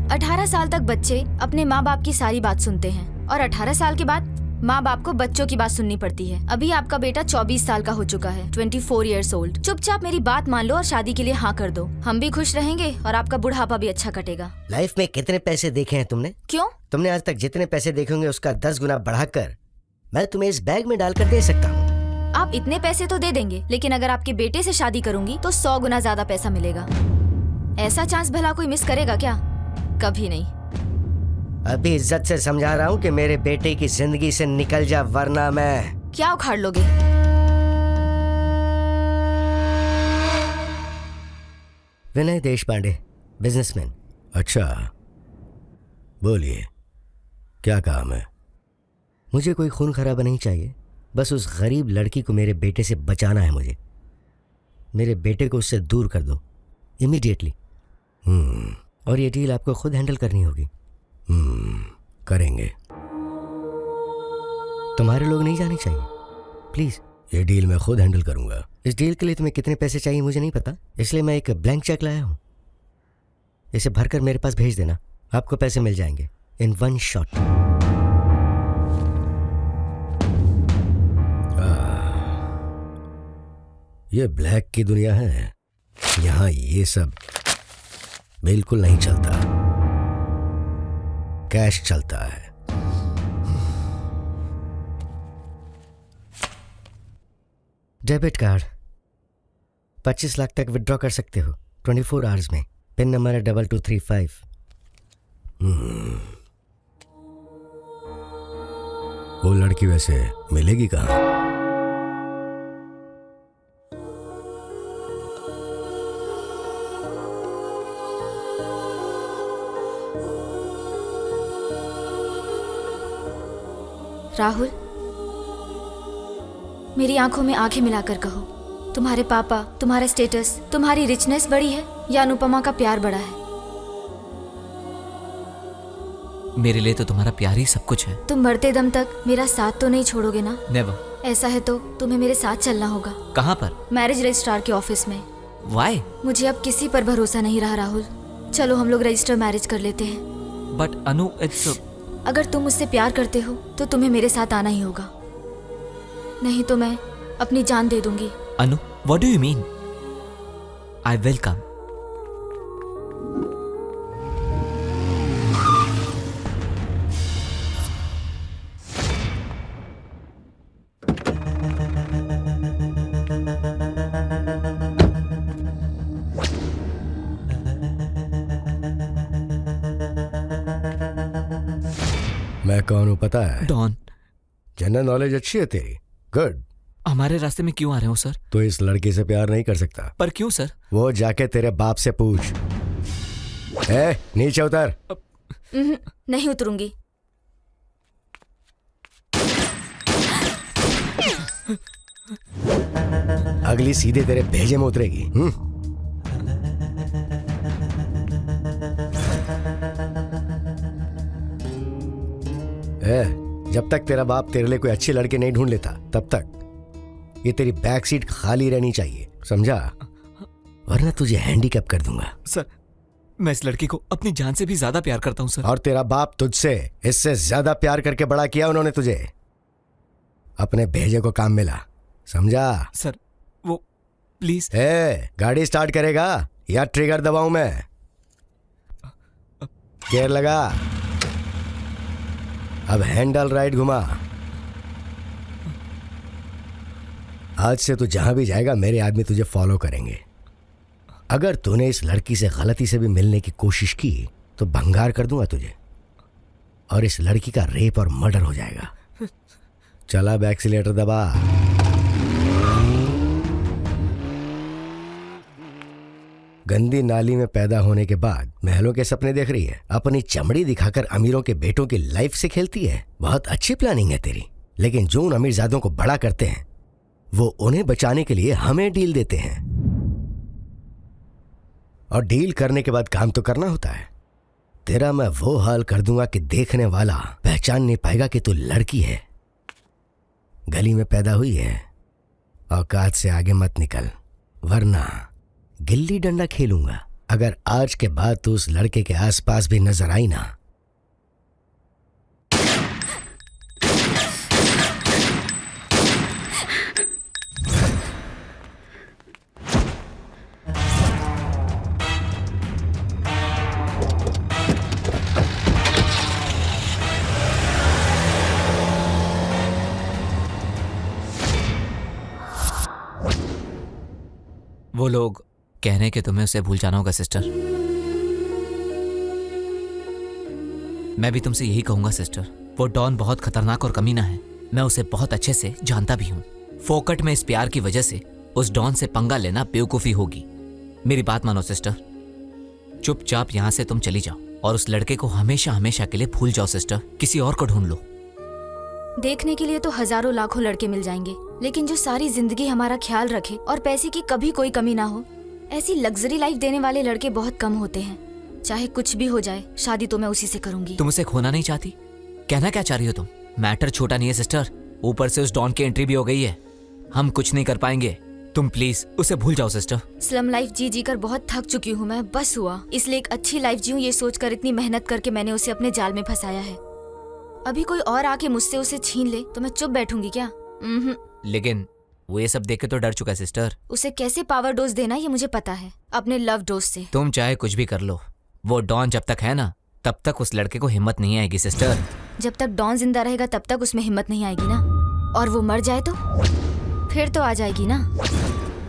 « 18 साल तक बच्चे अपने माँ बाप की सारी बात सुनते हैं और 18 साल के बाद माँ बाप को बच्चों की बात सुननी पड़ती है। अभी आपका बेटा 24 साल का हो चुका है, 24 years old। चुपचाप मेरी बात मान लो और शादी के लिए हाँ कर दो। हम भी खुश रहेंगे और आपका बुढ़ापा भी अच्छा कटेगा। लाइफ में कितने पैसे देखे हैं तुमने? क्यों? तुमने आज तक जितने पैसे देखे होंगे उसका 10 गुना बढ़ाकर मैं तुम्हें इस बैग में डालकर दे सकता हूँ। आप इतने पैसे तो दे देंगे, लेकिन अगर आपके बेटे से शादी करूंगी तो 100 गुना ज्यादा पैसा मिलेगा। ऐसा चांस भला कोई मिस करेगा क्या? कभी नहीं। अभी इज्जत से समझा रहा हूँ कि मेरे बेटे की जिंदगी से निकल जा, वरना मैं। क्या उखाड़ लोगे? विनय देशपांडे, बिजनेसमैन। अच्छा, बोलिए क्या काम है? मुझे कोई खून खराबा नहीं चाहिए, बस उस गरीब लड़की को मेरे बेटे से बचाना है मुझे। मेरे बेटे को उससे दूर कर दो इमीडिएटली। और ये डील आपको खुद हैंडल करनी होगी। करेंगे। तुम्हारे लोग नहीं जाने चाहिए प्लीज। ये डील मैं खुद हैंडल करूंगा। इस डील के लिए तुम्हें कितने पैसे चाहिए मुझे नहीं पता, इसलिए मैं एक ब्लैंक चेक लाया हूँ। इसे भरकर मेरे पास भेज देना, आपको पैसे मिल जाएंगे इन 1 शॉट। ये ब्लैक की दुनिया है, यहाँ ये सब बिल्कुल नहीं चलता, कैश चलता है। डेबिट कार्ड 25 लाख तक विड्रॉ कर सकते हो 24 आवर्स में। पिन नंबर है 2235। वो लड़की वैसे मिलेगी कहाँ? राहुल, मेरी आंखों में आंखें मिलाकर कहो, तुम्हारे पापा, तुम्हारा स्टेटस, तुम्हारी रिचनेस बड़ी है या अनुपमा का प्यार बड़ा है? मेरे लिए तो तुम्हारा प्यार ही सब कुछ है। तुम मरते दम तक मेरा साथ तो नहीं छोड़ोगे ना? नेवर। ऐसा है तो तुम्हें मेरे साथ चलना होगा। कहाँ पर? मैरिज रजिस्ट्रार के ऑफिस में। Why? मुझे अब किसी पर भरोसा नहीं रहा राहुल। चलो हम लोग रजिस्टर मैरिज कर लेते हैं। बट अनु, इट्स अगर तुम मुझसे प्यार करते हो तो तुम्हें मेरे साथ आना ही होगा, नहीं तो मैं अपनी जान दे दूंगी। Anu, what do you mean? I will come. मैं कौन हूँ पता है? डॉन। जनरल नॉलेज अच्छी है तेरी, गुड। हमारे रास्ते में क्यों आ रहे हो सर? तो इस लड़की से प्यार नहीं कर सकता। पर क्यों सर? वो जाके तेरे बाप से पूछ। नीचे उतर। नहीं उतरूंगी। अगली सीधे तेरे भेजे में उतरेगी। जब तक तेरा बाप तेरे लिए कोई अच्छे लड़के नहीं ढूंढ लेता तब तक ये तेरी बैक सीट खाली रहनी चाहिए, समझा? वरना तुझे हैंडीकैप कर दूंगा। सर, मैं इस लड़की को अपनी जान से भी ज्यादा प्यार करता हूँ सर। और तेरा बाप तुझसे इससे ज्यादा प्यार करके बड़ा किया उन्होंने तुझे। अपने भेजे को काम मिला, समझा? सर वो प्लीज। गाड़ी स्टार्ट करेगा या ट्रिगर दबाऊं मैं? गियर लगा, अब हैंडल राइट घुमा। आज से तू जहां भी जाएगा मेरे आदमी तुझे फॉलो करेंगे। अगर तूने इस लड़की से गलती से भी मिलने की कोशिश की तो भंगार कर दूंगा तुझे, और इस लड़की का रेप और मर्डर हो जाएगा। चला अब एक्सीलेटर दबा। गंदी नाली में पैदा होने के बाद महलों के सपने देख रही है, अपनी चमड़ी दिखाकर अमीरों के बेटों की लाइफ से खेलती है। बहुत अच्छी प्लानिंग है तेरी, लेकिन जो उन अमीरजादों को बड़ा करते हैं वो उन्हें बचाने के लिए हमें डील देते हैं, और डील करने के बाद काम तो करना होता है। तेरा मैं वो हाल कर दूंगा कि देखने वाला पहचान नहीं पाएगा कि तू लड़की है, गली में पैदा हुई है। औकात से आगे मत निकल, वरना गिल्ली डंडा खेलूंगा। अगर आज के बाद तू उस लड़के के आसपास भी नजर आई ना, वो लोग कह रहे हैं कि तुम्हें उसे भूल जाना होगा सिस्टर। मैं भी तुमसे यही कहूंगा सिस्टर। वो डॉन बहुत खतरनाक और कमीना है, मैं उसे बहुत अच्छे से जानता भी हूँ। फोकट में इस प्यार की वजह से उस डॉन से पंगा लेना बेवकूफ़ी होगी। मेरी बात मानो सिस्टर, चुपचाप यहाँ से तुम चली जाओ और उस लड़के को हमेशा हमेशा के लिए भूल जाओ सिस्टर। किसी और को ढूंढ लो। देखने के लिए तो हजारों लाखों लड़के मिल जाएंगे, लेकिन जो सारी जिंदगी हमारा ख्याल रखे और पैसे की कभी कोई कमी ना हो, ऐसी लग्जरी लाइफ देने वाले लड़के बहुत कम होते हैं। चाहे कुछ भी हो जाए, शादी तो मैं उसी से करूंगी। तुम उसे खोना नहीं चाहती? कहना क्या चाह रही हो तुम? मैटर छोटा नहीं है सिस्टर, ऊपर से उस डॉन की एंट्री भी हो गई है। हम कुछ नहीं कर पाएंगे, तुम प्लीज उसे भूल जाओ सिस्टर। स्लम लाइफ जी जी कर बहुत थक चुकी हूँ मैं, बस हुआ। इसलिए एक अच्छी लाइफ जीऊं ये सोचकर इतनी मेहनत करके मैंने उसे अपने जाल में फंसाया है। अभी कोई और आके मुझसे उसे छीन ले तो मैं चुप बैठूंगी क्या? लेकिन वो ये सब देख के तो डर चुका है सिस्टर। उसे कैसे पावर डोज देना ये मुझे पता है, अपने लव डोज से। तुम चाहे कुछ भी कर लो, वो डॉन जब तक है ना तब तक उस लड़के को हिम्मत नहीं आएगी सिस्टर। जब तक डॉन जिंदा रहेगा तब तक उसमें हिम्मत नहीं आएगी ना, और वो मर जाए तो फिर तो आ जाएगी ना।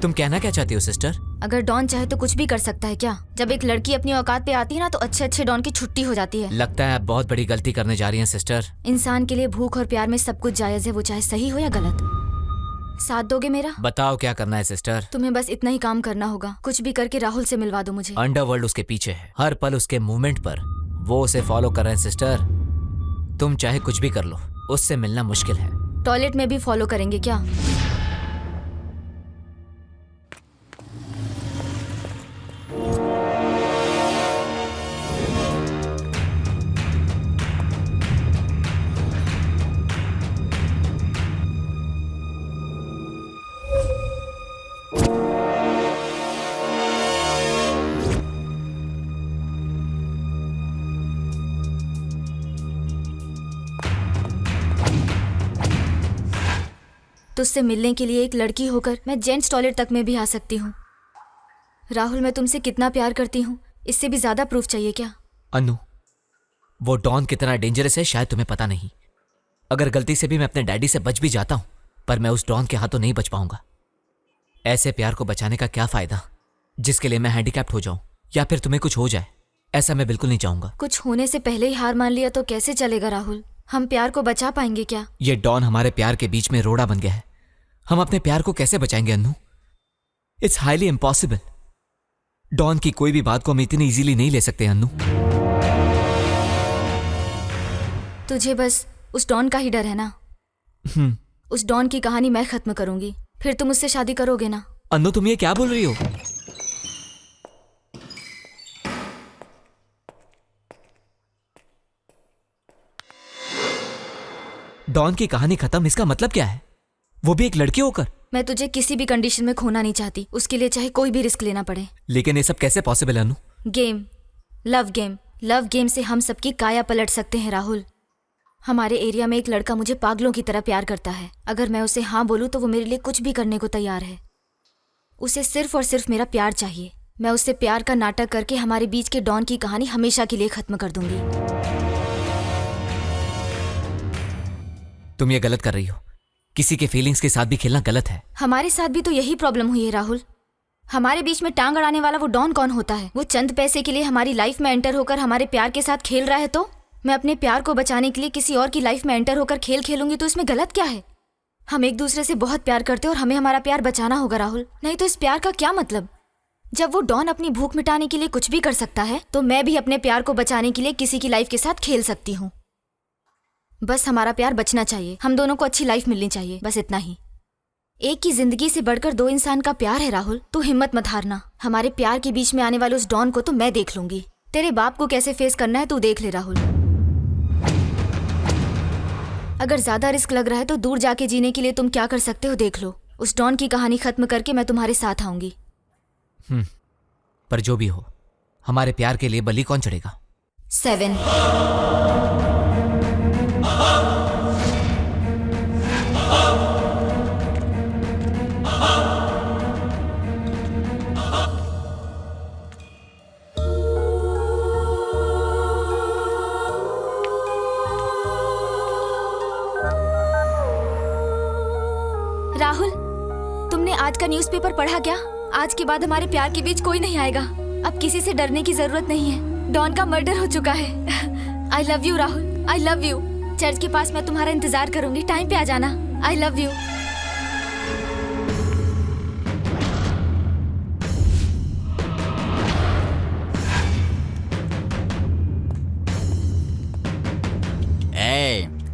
तुम कहना क्या चाहती हो सिस्टर? अगर डॉन चाहे तो कुछ भी कर सकता है क्या? जब एक लड़की अपनी औकात पे आती है ना तो अच्छे अच्छे डॉन की छुट्टी हो जाती है। लगता है आप बहुत बड़ी गलती करने जा रही हैं सिस्टर। इंसान के लिए भूख और प्यार में सब कुछ जायज है, वो चाहे सही हो या गलत। साथ दोगे मेरा? बताओ क्या करना है सिस्टर? तुम्हें बस इतना ही काम करना होगा, कुछ भी करके राहुल से मिलवा दो मुझे। अंडरवर्ल्ड उसके पीछे है, हर पल उसके मूवमेंट पर वो उसे फॉलो कर रहे हैं सिस्टर। तुम चाहे कुछ भी कर लो, उससे मिलना मुश्किल है। टॉयलेट में भी फॉलो करेंगे क्या? तुझसे मिलने के लिए एक लड़की होकर मैं जेंट्स टॉयलेट तक में भी आ सकती हूँ। राहुल, मैं तुमसे कितना प्यार करती हूँ, इससे भी ज्यादा प्रूफ चाहिए क्या? अनु, वो डॉन कितना डेंजरस है शायद तुम्हें पता नहीं। अगर गलती से भी मैं अपने डैडी से बच भी जाता हूँ, पर मैं उस डॉन के हाथों नहीं बच पाऊंगा। ऐसे प्यार को बचाने का क्या फायदा जिसके लिए मैं हैंडीकैप्ड हो जाऊं या फिर तुम्हें कुछ हो जाए। ऐसा मैं बिल्कुल नहीं चाहूंगा। कुछ होने से पहले ही हार मान लिया तो कैसे चलेगा राहुल? हम प्यार को बचा पाएंगे क्या? ये डॉन हमारे प्यार के बीच में रोड़ा बन गया है। हम अपने प्यार को कैसे बचाएंगे Annu? It's highly impossible. Don की कोई भी बात को हम इतनी इजीली नहीं ले सकते अन्नू। तुझे बस उस डॉन का ही डर है ना? उस डॉन की कहानी मैं खत्म करूंगी, फिर तुम उससे शादी करोगे ना? अन्नू तुम ये क्या बोल रही हो? डॉन की कहानी खत्म, इसका मतलब क्या है? वो भी एक लड़की होकर? मैं तुझे किसी भी कंडीशन में खोना नहीं चाहती, उसके लिए चाहे कोई भी रिस्क लेना पड़े। लेकिन ये सब कैसे पॉसिबल है अनु? गेम, लव गेम से हम सबकी काया पलट सकते हैं राहुल। हमारे एरिया में एक लड़का मुझे पागलों की तरह प्यार करता है। अगर मैं उसे हाँ बोलूँ तो वो मेरे लिए कुछ भी करने को तैयार है। उसे सिर्फ और सिर्फ मेरा प्यार चाहिए। मैं उससे प्यार का नाटक करके हमारे बीच के डॉन की कहानी हमेशा के लिए खत्म कर दूंगी। तुम ये गलत कर रही हो। किसी के फीलिंग्स के साथ भी खेलना गलत है। हमारे साथ भी तो यही प्रॉब्लम हुई है राहुल। हमारे बीच में टांग अड़ाने वाला वो डॉन कौन होता है? वो चंद पैसे के लिए हमारी लाइफ में एंटर होकर हमारे प्यार के साथ खेल रहा है, तो मैं अपने प्यार को बचाने के लिए किसी और की लाइफ में एंटर होकर खेल खेलूंगी तो इसमें गलत क्या है? हम एक दूसरे से बहुत प्यार करते हैं और हमें हमारा प्यार बचाना होगा राहुल, नहीं तो इस प्यार का क्या मतलब? जब वो डॉन अपनी भूख मिटाने के लिए कुछ भी कर सकता है तो मैं भी अपने प्यार को बचाने के लिए किसी की लाइफ के साथ खेल सकती हूँ। बस हमारा प्यार बचना चाहिए, हम दोनों को अच्छी लाइफ मिलनी चाहिए, बस इतना ही। एक की जिंदगी से बढ़कर दो इंसान का प्यार है राहुल, तू हिम्मत मत हारना। हमारे प्यार के बीच में आने वाले उस डॉन को तो मैं देख लूंगी। तेरे बाप को कैसे फेस करना है तू देख ले राहुल। अगर ज्यादा रिस्क लग रहा है तो दूर जाके जीने के लिए तुम क्या कर सकते हो देख लो। उस डॉन की कहानी खत्म करके मैं तुम्हारे साथ आऊंगी। पर जो भी हो, हमारे प्यार के लिए बलि कौन चढ़ेगा? 7। राहुल, तुमने आज का न्यूज़पेपर पढ़ा क्या? आज के बाद हमारे प्यार के बीच कोई नहीं आएगा। अब किसी से डरने की जरूरत नहीं है। डॉन का मर्डर हो चुका है। I love you Rahul, I love you. Church के पास मैं तुम्हारा इंतजार करूंगी, टाइम पे आ जाना। I love you.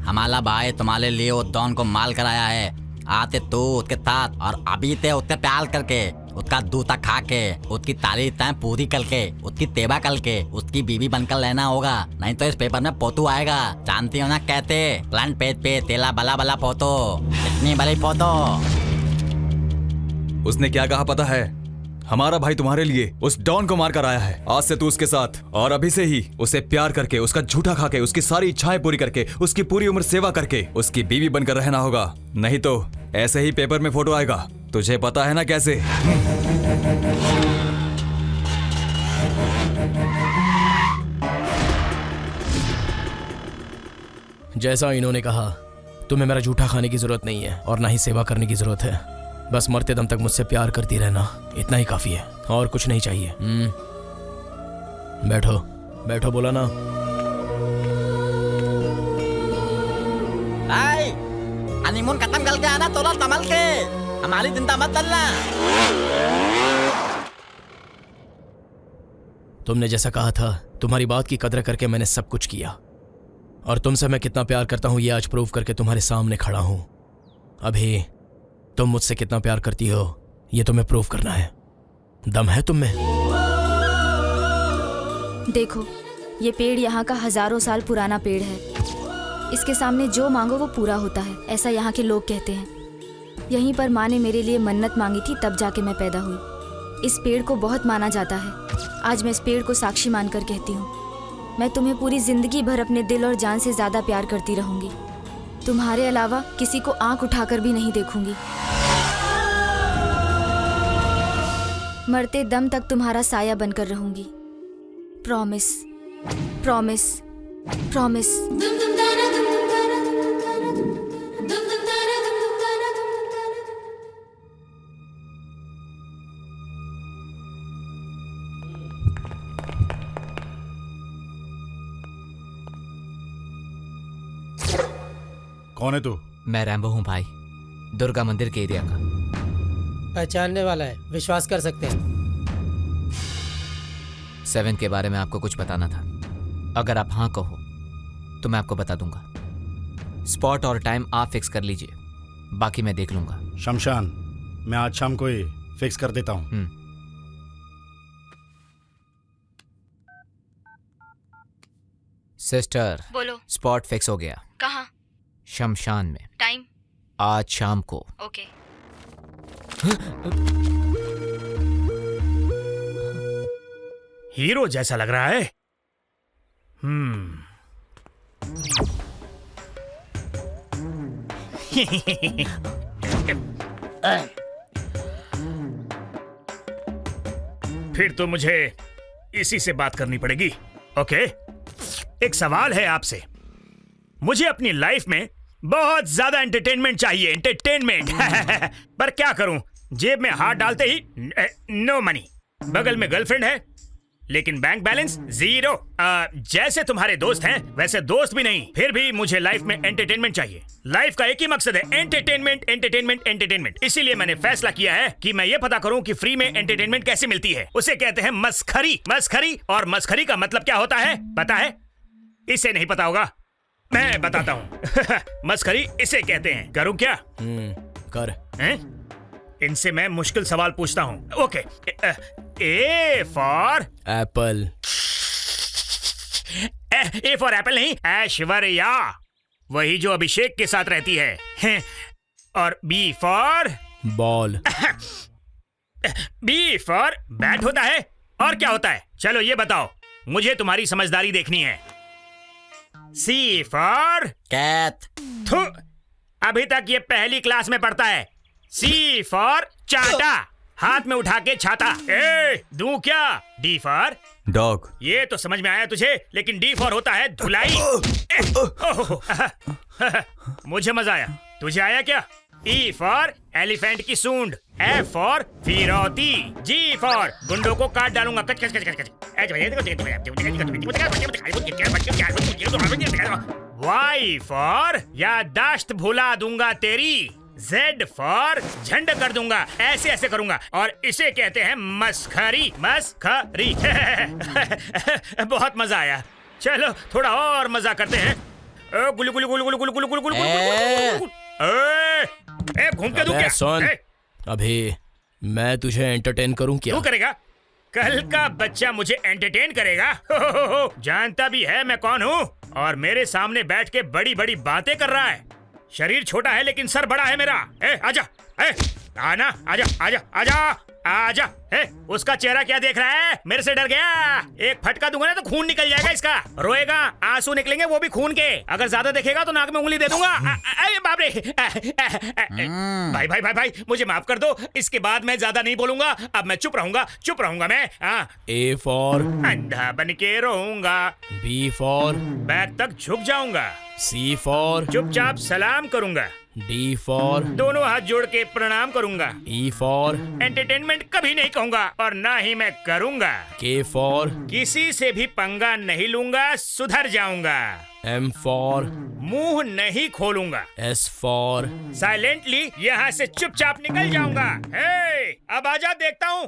हमारा भाई तुम्हारे लिए वो डॉन को माल कराया है। आते तो उसके साथ और अभी ते उससे प्यार करके, उसका दूता खा के, उसकी तारीफ पूरी करके, उसकी तेबा करके उसकी बीवी बनकर रहना होगा, नहीं तो इस पेपर में फोटो आएगा। जानती हो ना कहते, फ्रंट पेज पे तेला बला बला फोटो, इतनी बड़ी फोटो। उसने क्या कहा पता है? हमारा भाई तुम्हारे लिए उस डॉन को मार कर आया है। आज से तू उसके साथ और अभी से ही उसे प्यार करके, उसका झूठा खा के, उसकी सारी इच्छाएं पूरी करके, उसकी पूरी उम्र सेवा करके उसकी बीवी बनकर रहना होगा, नहीं तो ऐसे ही पेपर में फोटो आएगा। तुझे पता है ना कैसे? जैसा इन्होंने कहा, तुम्हें मेरा झूठा खाने की जरूरत नहीं है और ना ही सेवा करने की जरूरत है। बस मरते दम तक मुझसे प्यार करती रहना, इतना ही काफी है और कुछ नहीं चाहिए। बैठो बैठो, बोला ना। हनीमून खत्म करके आना, तोला संभल के, हमारी चिंता मत करना। तुमने जैसा कहा था, तुम्हारी बात की कदर करके मैंने सब कुछ किया और तुमसे मैं कितना प्यार करता हूं ये आज प्रूव करके तुम्हारे सामने खड़ा हूं। अभी तुम मुझसे कितना प्यार करती हो ये तुम्हें प्रूव करना है। दम है तुम में? देखो, ये पेड़ यहाँ का हजारों साल पुराना पेड़ है। इसके सामने जो मांगो वो पूरा होता है, ऐसा यहाँ के लोग कहते हैं। यहीं पर माँ ने मेरे लिए मन्नत मांगी थी, तब जाके मैं पैदा हुई। इस पेड़ को बहुत माना जाता है। आज मैं इस पेड़ को साक्षी मानकर कहती हूँ, मैं तुम्हें पूरी जिंदगी भर अपने दिल और जान से ज्यादा प्यार करती रहूंगी। तुम्हारे अलावा किसी को आंख उठाकर भी नहीं देखूंगी। मरते दम तक तुम्हारा साया बनकर रहूंगी। Promise, promise, promise. कौन है तू? मैं रैम्बो हूँ भाई, दुर्गा मंदिर के एरिया का। पहचानने वाला है, विश्वास कर सकते हैं। 7 के बारे में आपको कुछ बताना था। अगर आप हाँ कहो तो मैं आपको बता दूंगा। स्पॉट और टाइम आप फिक्स कर लीजिए, बाकी मैं देख लूंगा। शमशान, मैं आज शाम को ही फिक्स कर देता हूँ। सिस्टर, बोलो। स्पॉट फिक्स हो गया। कहाँ? शमशान में। टाइम? आज शाम को। ओके। हीरो जैसा लग रहा है। फिर तो मुझे इसी से बात करनी पड़ेगी। ओके, एक सवाल है आपसे। मुझे अपनी लाइफ में बहुत ज्यादा एंटरटेनमेंट चाहिए, एंटरटेनमेंट। पर क्या करूं, जेब में हाथ डालते ही नो मनी। बगल में गर्लफ्रेंड है लेकिन बैंक बैलेंस जीरो। जैसे तुम्हारे दोस्त हैं वैसे दोस्त भी नहीं। फिर भी मुझे लाइफ में एंटरटेनमेंट चाहिए। लाइफ का एक ही मकसद है, एंटरटेनमेंट, एंटरटेनमेंट, एंटरटेनमेंट। इसीलिए मैंने फैसला किया है कि मैं ये पता करूं कि फ्री में एंटरटेनमेंट कैसे मिलती है। उसे कहते हैं मस्खरी। मस्खरी, और मस्खरी का मतलब क्या होता है पता है? इसे नहीं पता होगा, मैं बताता हूँ। मस्खरी इसे कहते हैं। करूँ क्या? कर। इनसे मैं मुश्किल सवाल पूछता हूँ। Okay, A for Apple. A for Apple नहीं, ऐश्वर्या, वही जो अभिषेक के साथ रहती है। और B for ball. B for bat होता है। और क्या होता है? चलो ये बताओ, मुझे तुम्हारी समझदारी देखनी है। सी फॉर कैट। अभी तक ये पहली क्लास में पढ़ता है। सी फॉर चाटा, हाथ में उठा के छाता। ए दूं क्या? D for dog. ये तो समझ में आया तुझे, लेकिन डी फॉर होता है धुलाई। मुझे मजा आया, तुझे आया क्या? ई फॉर एलिफेंट की सूंड। एफ फॉर फिरौती। जी फॉर गुंडों को काट डालूंगा। कच कच कच कच। वाई फॉर याददाश्त भुला दूंगा तेरी। जेड फॉर झंड कर दूंगा, ऐसे ऐसे करूंगा। और इसे कहते हैं मस्खरी। मस्खरी। बहुत मजा आया, चलो थोड़ा और मजा करते हैं। गुलु गुलु गुलु गुलु गुलु गुलु गुलु गुलु। घूम के दूं क्या? सुन, अभी मैं तुझे एंटरटेन करूं क्या? तू करेगा? कल का बच्चा मुझे एंटरटेन करेगा? जानता भी है मैं कौन हूँ, और मेरे सामने बैठ के बड़ी बड़ी बातें कर रहा है। शरीर छोटा है लेकिन सर बड़ा है मेरा। आजा, आना, आजा आजा आजा आजा। उसका चेहरा क्या देख रहा है? मेरे से डर गया? एक फटका दूंगा ना तो खून निकल जाएगा इसका। रोएगा, आंसू निकलेंगे, वो भी खून के। अगर ज्यादा देखेगा तो नाक में उंगली दे दूंगा। अरे बाप रे। भाई भाई भाई भाई, मुझे माफ कर दो। इसके बाद मैं ज्यादा नहीं बोलूंगा। अब मैं चुप रहूंगा मैं। ए फॉर अंधा बन के रोऊंगा। बी फॉर बैक तक झुक जाऊंगा। सी फॉर चुपचाप सलाम करूंगा। डी फॉर दोनों हाथ जोड़ के प्रणाम करूंगा। ई फॉर एंटरटेनमेंट कभी नहीं कहूंगा, और ना ही मैं करूंगा। के फॉर किसी से भी पंगा नहीं लूंगा, सुधर जाऊंगा। एम फॉर मुंह नहीं खोलूंगा। एस फॉर साइलेंटली यहाँ से चुपचाप निकल जाऊंगा। अब आजा, देखता हूँ।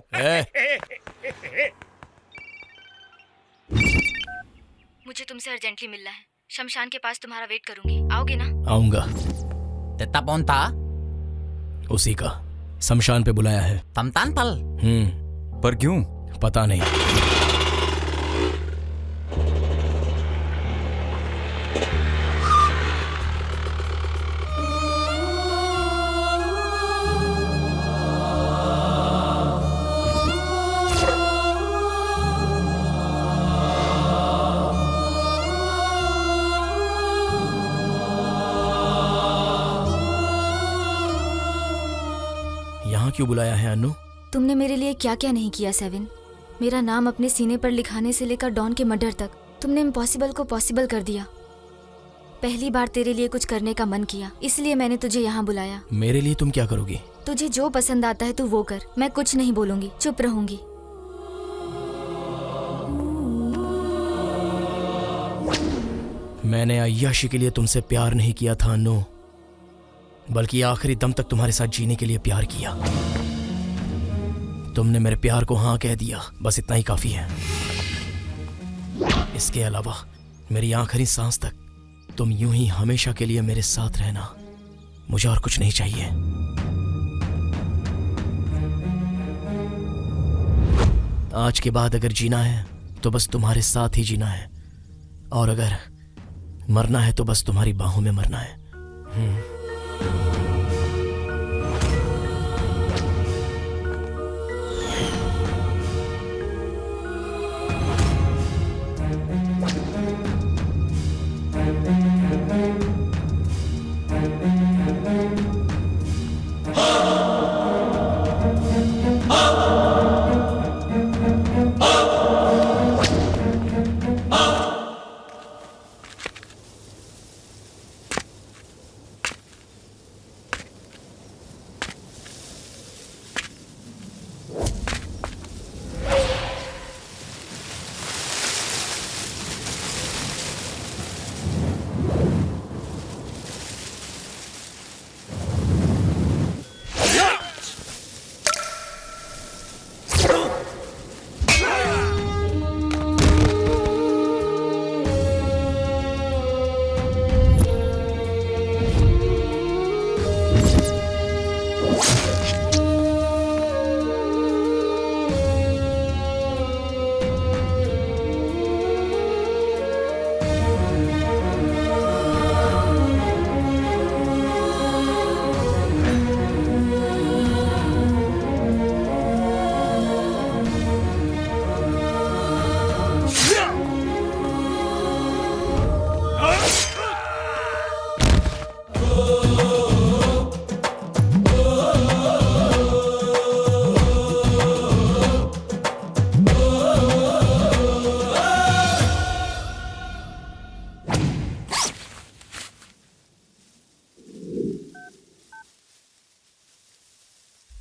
मुझे तुमसे अर्जेंटली मिलना है। शमशान के पास तुम्हारा वेट करूंगी, आओगे ना? आऊंगा। तेता कौन था? उसी का, शमशान पे बुलाया है। तमतान पल। पर क्यों? पता नहीं। क्यों बुलाया है अनु? तुमने मेरे लिए क्या क्या नहीं किया सेवन। मेरा नाम अपने सीने पर लिखाने से लेकर डॉन के मर्डर तक तुमने इम्पॉसिबल को पॉसिबल कर दिया। पहली बार तेरे लिए कुछ करने का मन किया, इसलिए मैंने तुझे यहाँ बुलाया। मेरे लिए तुम क्या करोगी? तुझे जो पसंद आता है तू वो कर। मैं कुछ नहीं बोलूंगी, चुप रहूंगी। मैंने अय्याशी के लिए तुमसे प्यार नहीं किया था अनु, बल्कि आखिरी दम तक तुम्हारे साथ जीने के लिए प्यार किया। तुमने मेरे प्यार को हाँ कह दिया, बस इतना ही काफी है। इसके अलावा मेरी आखिरी सांस तक तुम यूं ही हमेशा के लिए मेरे साथ रहना, मुझे और कुछ नहीं चाहिए। आज के बाद अगर जीना है तो बस तुम्हारे साथ ही जीना है, और अगर मरना है तो बस तुम्हारी बाहों में मरना है।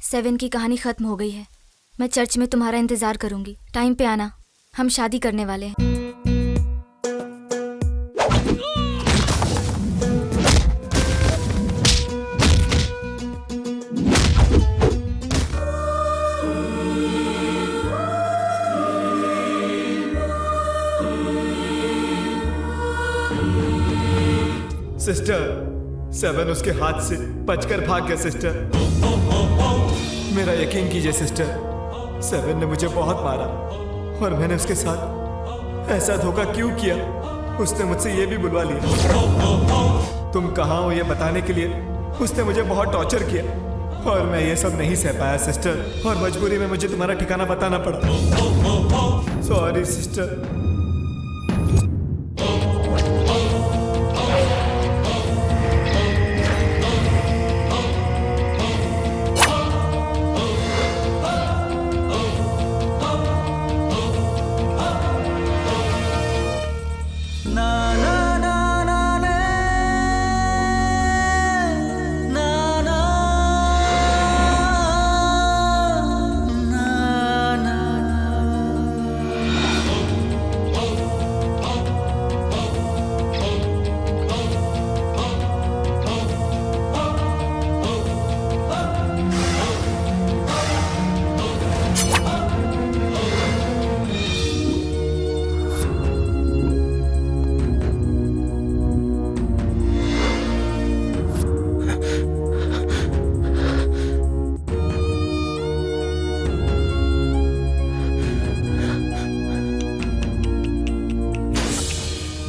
सेवन की कहानी खत्म हो गई है। मैं चर्च में तुम्हारा इंतजार करूंगी। टाइम पे आना, हम शादी करने वाले हैं। सिस्टर, सेवन उसके हाथ से बचकर भाग गया। सिस्टर, मेरा यकीन कीजिए सिस्टर, सेवन ने मुझे बहुत मारा और मैंने उसके साथ ऐसा धोखा क्यों किया, उसने मुझसे ये भी बुलवा लिया। तुम कहाँ हो ये बताने के लिए उसने मुझे बहुत टॉर्चर किया और मैं ये सब नहीं सह पाया सिस्टर, और मजबूरी में मुझे तुम्हारा ठिकाना बताना पड़ा। Sorry sister.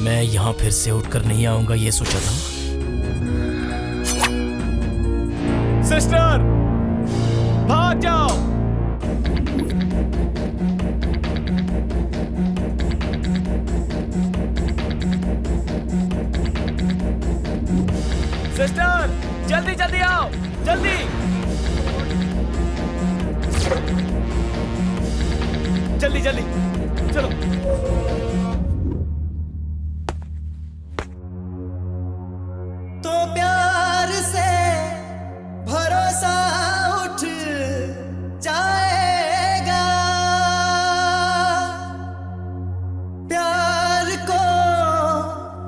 मैं यहाँ फिर से उठकर नहीं आऊंगा ये सोचा था। सिस्टर, भाग जाओ। सिस्टर, जल्दी जल्दी आओ, जल्दी। जल्दी जल्दी चलो। तो प्यार से भरोसा उठ जाएगा, प्यार को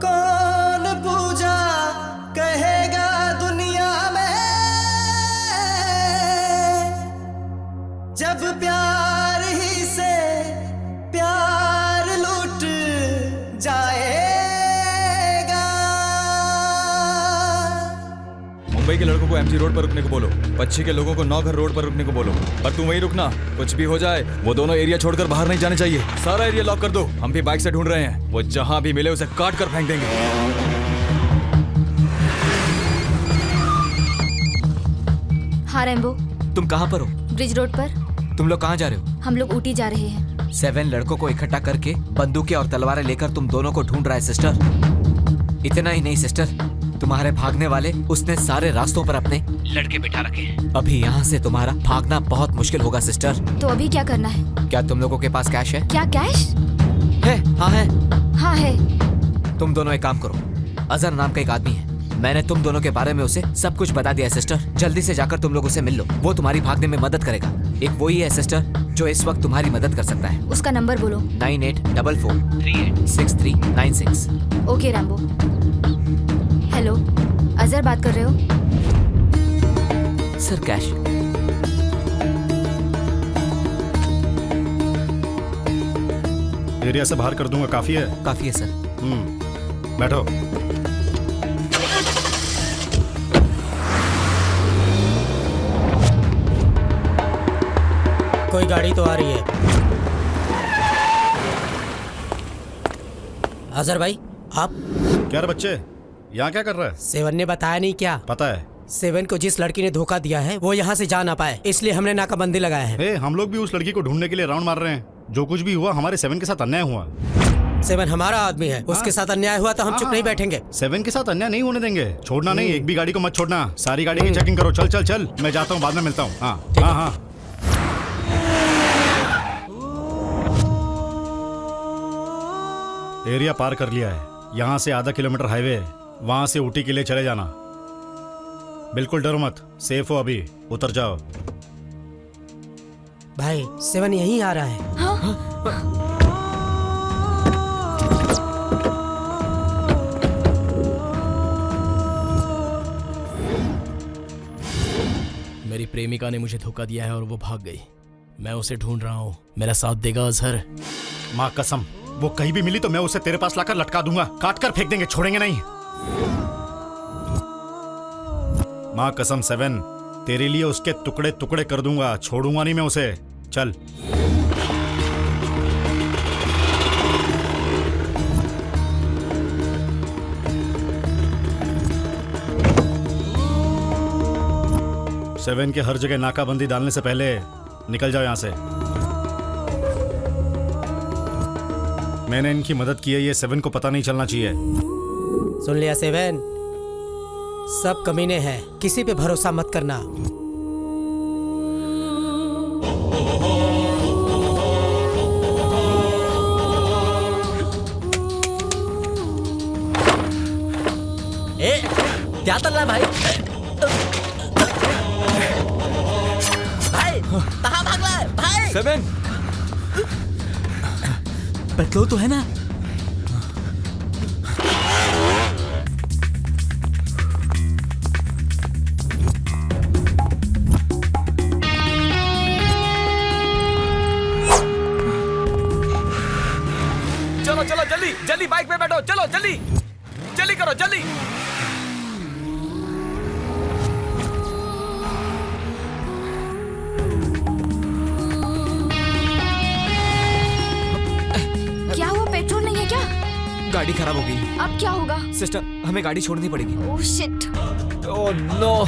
कौन पूजा कहेगा दुनिया में, जब प्यार ही से प्यार लूट दुबई के लड़कों को एमजी रोड पर रुकने को बोलो, पच्छी के लोगों को नौघर रोड पर रुकने को बोलो, पर तू वहीं रुकना। कुछ भी हो जाए वो दोनों एरिया छोड़कर बाहर नहीं जाने चाहिए। सारा एरिया लॉक कर दो। हम भी बाइक से ढूंढ रहे हैं, वो जहां भी मिले उसे काट कर फेंक देंगे। हाँ रैम्बो, तुम कहाँ पर हो? ब्रिज रोड पर। तुम लोग कहाँ जा रहे हो? हम लोग ऊटी जा रहे हैं। 7 लड़कों को इकट्ठा करके बंदूकें और तलवारें लेकर तुम दोनों को ढूंढ रहा है सिस्टर। इतना ही नहीं सिस्टर, तुम्हारे भागने वाले उसने सारे रास्तों पर अपने लड़के बिठा रखे हैं। अभी यहाँ से तुम्हारा भागना बहुत मुश्किल होगा सिस्टर। तो अभी क्या करना है? क्या तुम लोगों के पास कैश है? क्या कैश है? हाँ है। हाँ है। तुम दोनों एक काम करो, अजहर नाम का एक आदमी है, मैंने तुम दोनों के बारे में उसे सब कुछ बता दिया है सिस्टर। जल्दी से जाकर तुम लोग उसे मिल लो, वो तुम्हारी भागने में मदद करेगा। एक वही है सिस्टर जो इस वक्त तुम्हारी मदद कर सकता है। उसका नंबर बोलो। 9844386396। Okay Rambo. हेलो, अजहर बात कर रहे हो? Sir cash. एरिया से बाहर कर दूंगा, काफी है? काफी है सर। बैठो। कोई गाड़ी तो आ रही है। अजहर भाई, आप? क्या रे बच्चे, यहाँ क्या कर रहा है? 7 ने बताया नहीं क्या? पता है। 7 को जिस लड़की ने धोखा दिया है वो यहाँ से जा ना पाए, इसलिए हमने नाकाबंदी लगाया है। हम लोग भी उस लड़की को ढूंढने के लिए राउंड मार रहे हैं। जो कुछ भी हुआ हमारे 7 के साथ अन्याय हुआ। 7 हमारा आदमी है, उसके साथ अन्याय हुआ तो हम चुप नहीं बैठेंगे। 7 के साथ अन्याय नहीं होने देंगे। छोड़ना नहीं, एक भी गाड़ी को मत छोड़ना। सारी गाड़ी की चेकिंग करो। चल चल चल, मैं जाता हूँ, बाद में मिलता हूँ। हाँ हाँ हाँ। एरिया पार कर लिया है, यहाँ से आधा किलोमीटर हाईवे है, वहां से ऊटी के लिए चले जाना। बिल्कुल डरो मत, सेफ हो अभी, उतर जाओ। भाई 7 यहीं आ रहा है। हाँ? मेरी प्रेमिका ने मुझे धोखा दिया है और वो भाग गई। मैं उसे ढूंढ रहा हूँ, मेरा साथ देगा अजहर? माँ कसम, वो कहीं भी मिली तो मैं उसे तेरे पास लाकर लटका दूंगा, काट कर फेंक देंगे, छोड़ेंगे नहीं। माँ कसम 7, तेरे लिए उसके टुकड़े टुकड़े कर दूंगा, छोड़ूंगा नहीं मैं उसे। चल। सेवन के हर जगह नाकाबंदी डालने से पहले निकल जाओ यहां से। मैंने इनकी मदद की है, ये 7 को पता नहीं चलना चाहिए। सुन लिया 7, सब कमीने हैं, किसी पे भरोसा मत करना। क्या चल रहा है भाई? भाई कहाँ भाग रहा है भाई? 7 पेट्रोल तो है ना? चलो चलो जल्दी जल्दी बाइक पे बैठो, चलो जल्दी जल्दी करो जल्दी। क्या हुआ? पेट्रोल नहीं है क्या? गाड़ी खराब हो गई। अब क्या होगा? सिस्टर, हमें गाड़ी छोड़नी पड़ेगी। Oh shit. Oh no.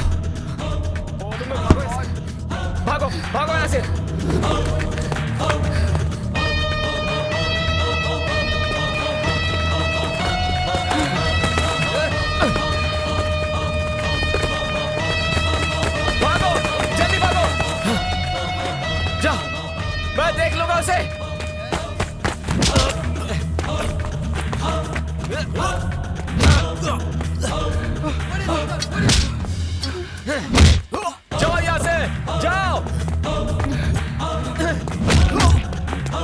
भागो भागो यहाँ से। भागो जल्दी भागो। जा, मैं देख लूंगा उसे। जाओ यहाँ से, जाओ।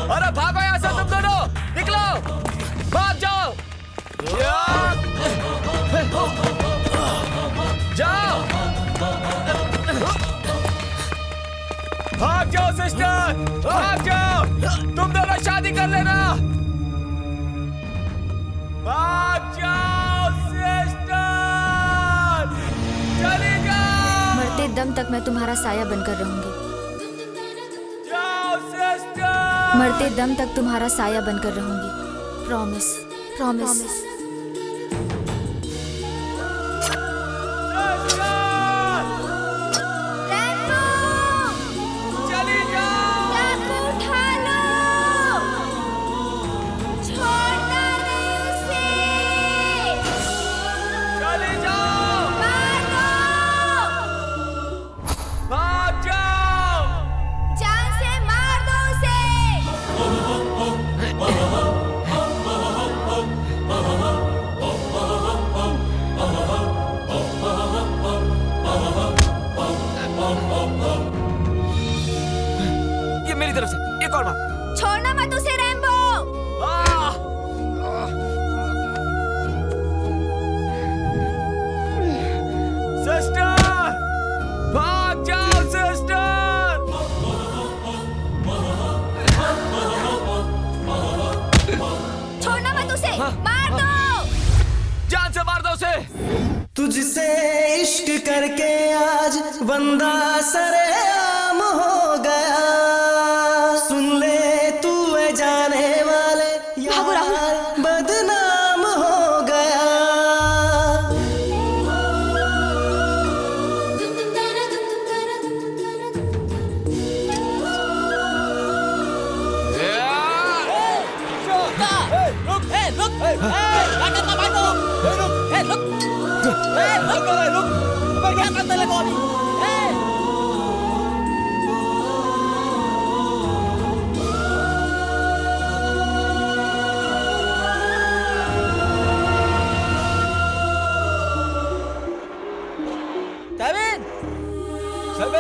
अरे भागो यहाँ से तुम दोनों, निकलो, भाग जाओ। जाओ, भाग जाओ सिस्टर, भाग जाओ। तुम दोनों शादी कर लेना। भाग जाओ सिस्टर, चली जाओ। दम तक मैं तुम्हारा साया बनकर रहूंगी। मरते दम तक तुम्हारा साया बनकर रहूंगी। Promise, promise. मेरी तरफ से एक और बार। छोड़ना मत उसे रैम्बो। सिस्टर, भाग जाओ सिस्टर। छोड़ना मत उसे, मार दो। जान से मार दो उसे। तुझसे इश्क करके आज बंदा सरेआम हो गया। सुन ले तू है जाने वाले यार बदनाम हो गया।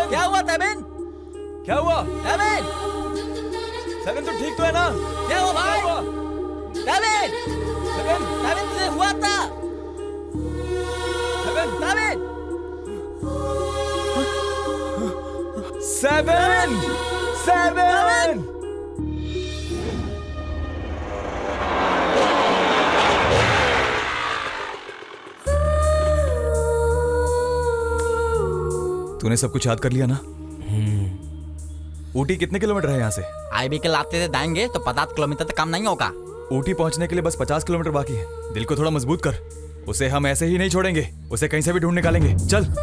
क्या हुआ तैबिन? क्या हुआ तैबिन? सेवन तो ठीक तो है ना? क्या हुआ भाई? तैबिन? तैबिन तुझे हुआ था? तैबिन? सेवन! तूने सब कुछ याद कर लिया ना? ऊटी कितने किलोमीटर है यहाँ से? आईबी के लाते से दाएंगे तो 50 किलोमीटर तक काम नहीं होगा। ऊटी पहुँचने के लिए बस 50 किलोमीटर बाकी है। दिल को थोड़ा मजबूत कर। उसे हम ऐसे ही नहीं छोड़ेंगे। उसे कहीं से भी ढूंढ निकालेंगे। चल।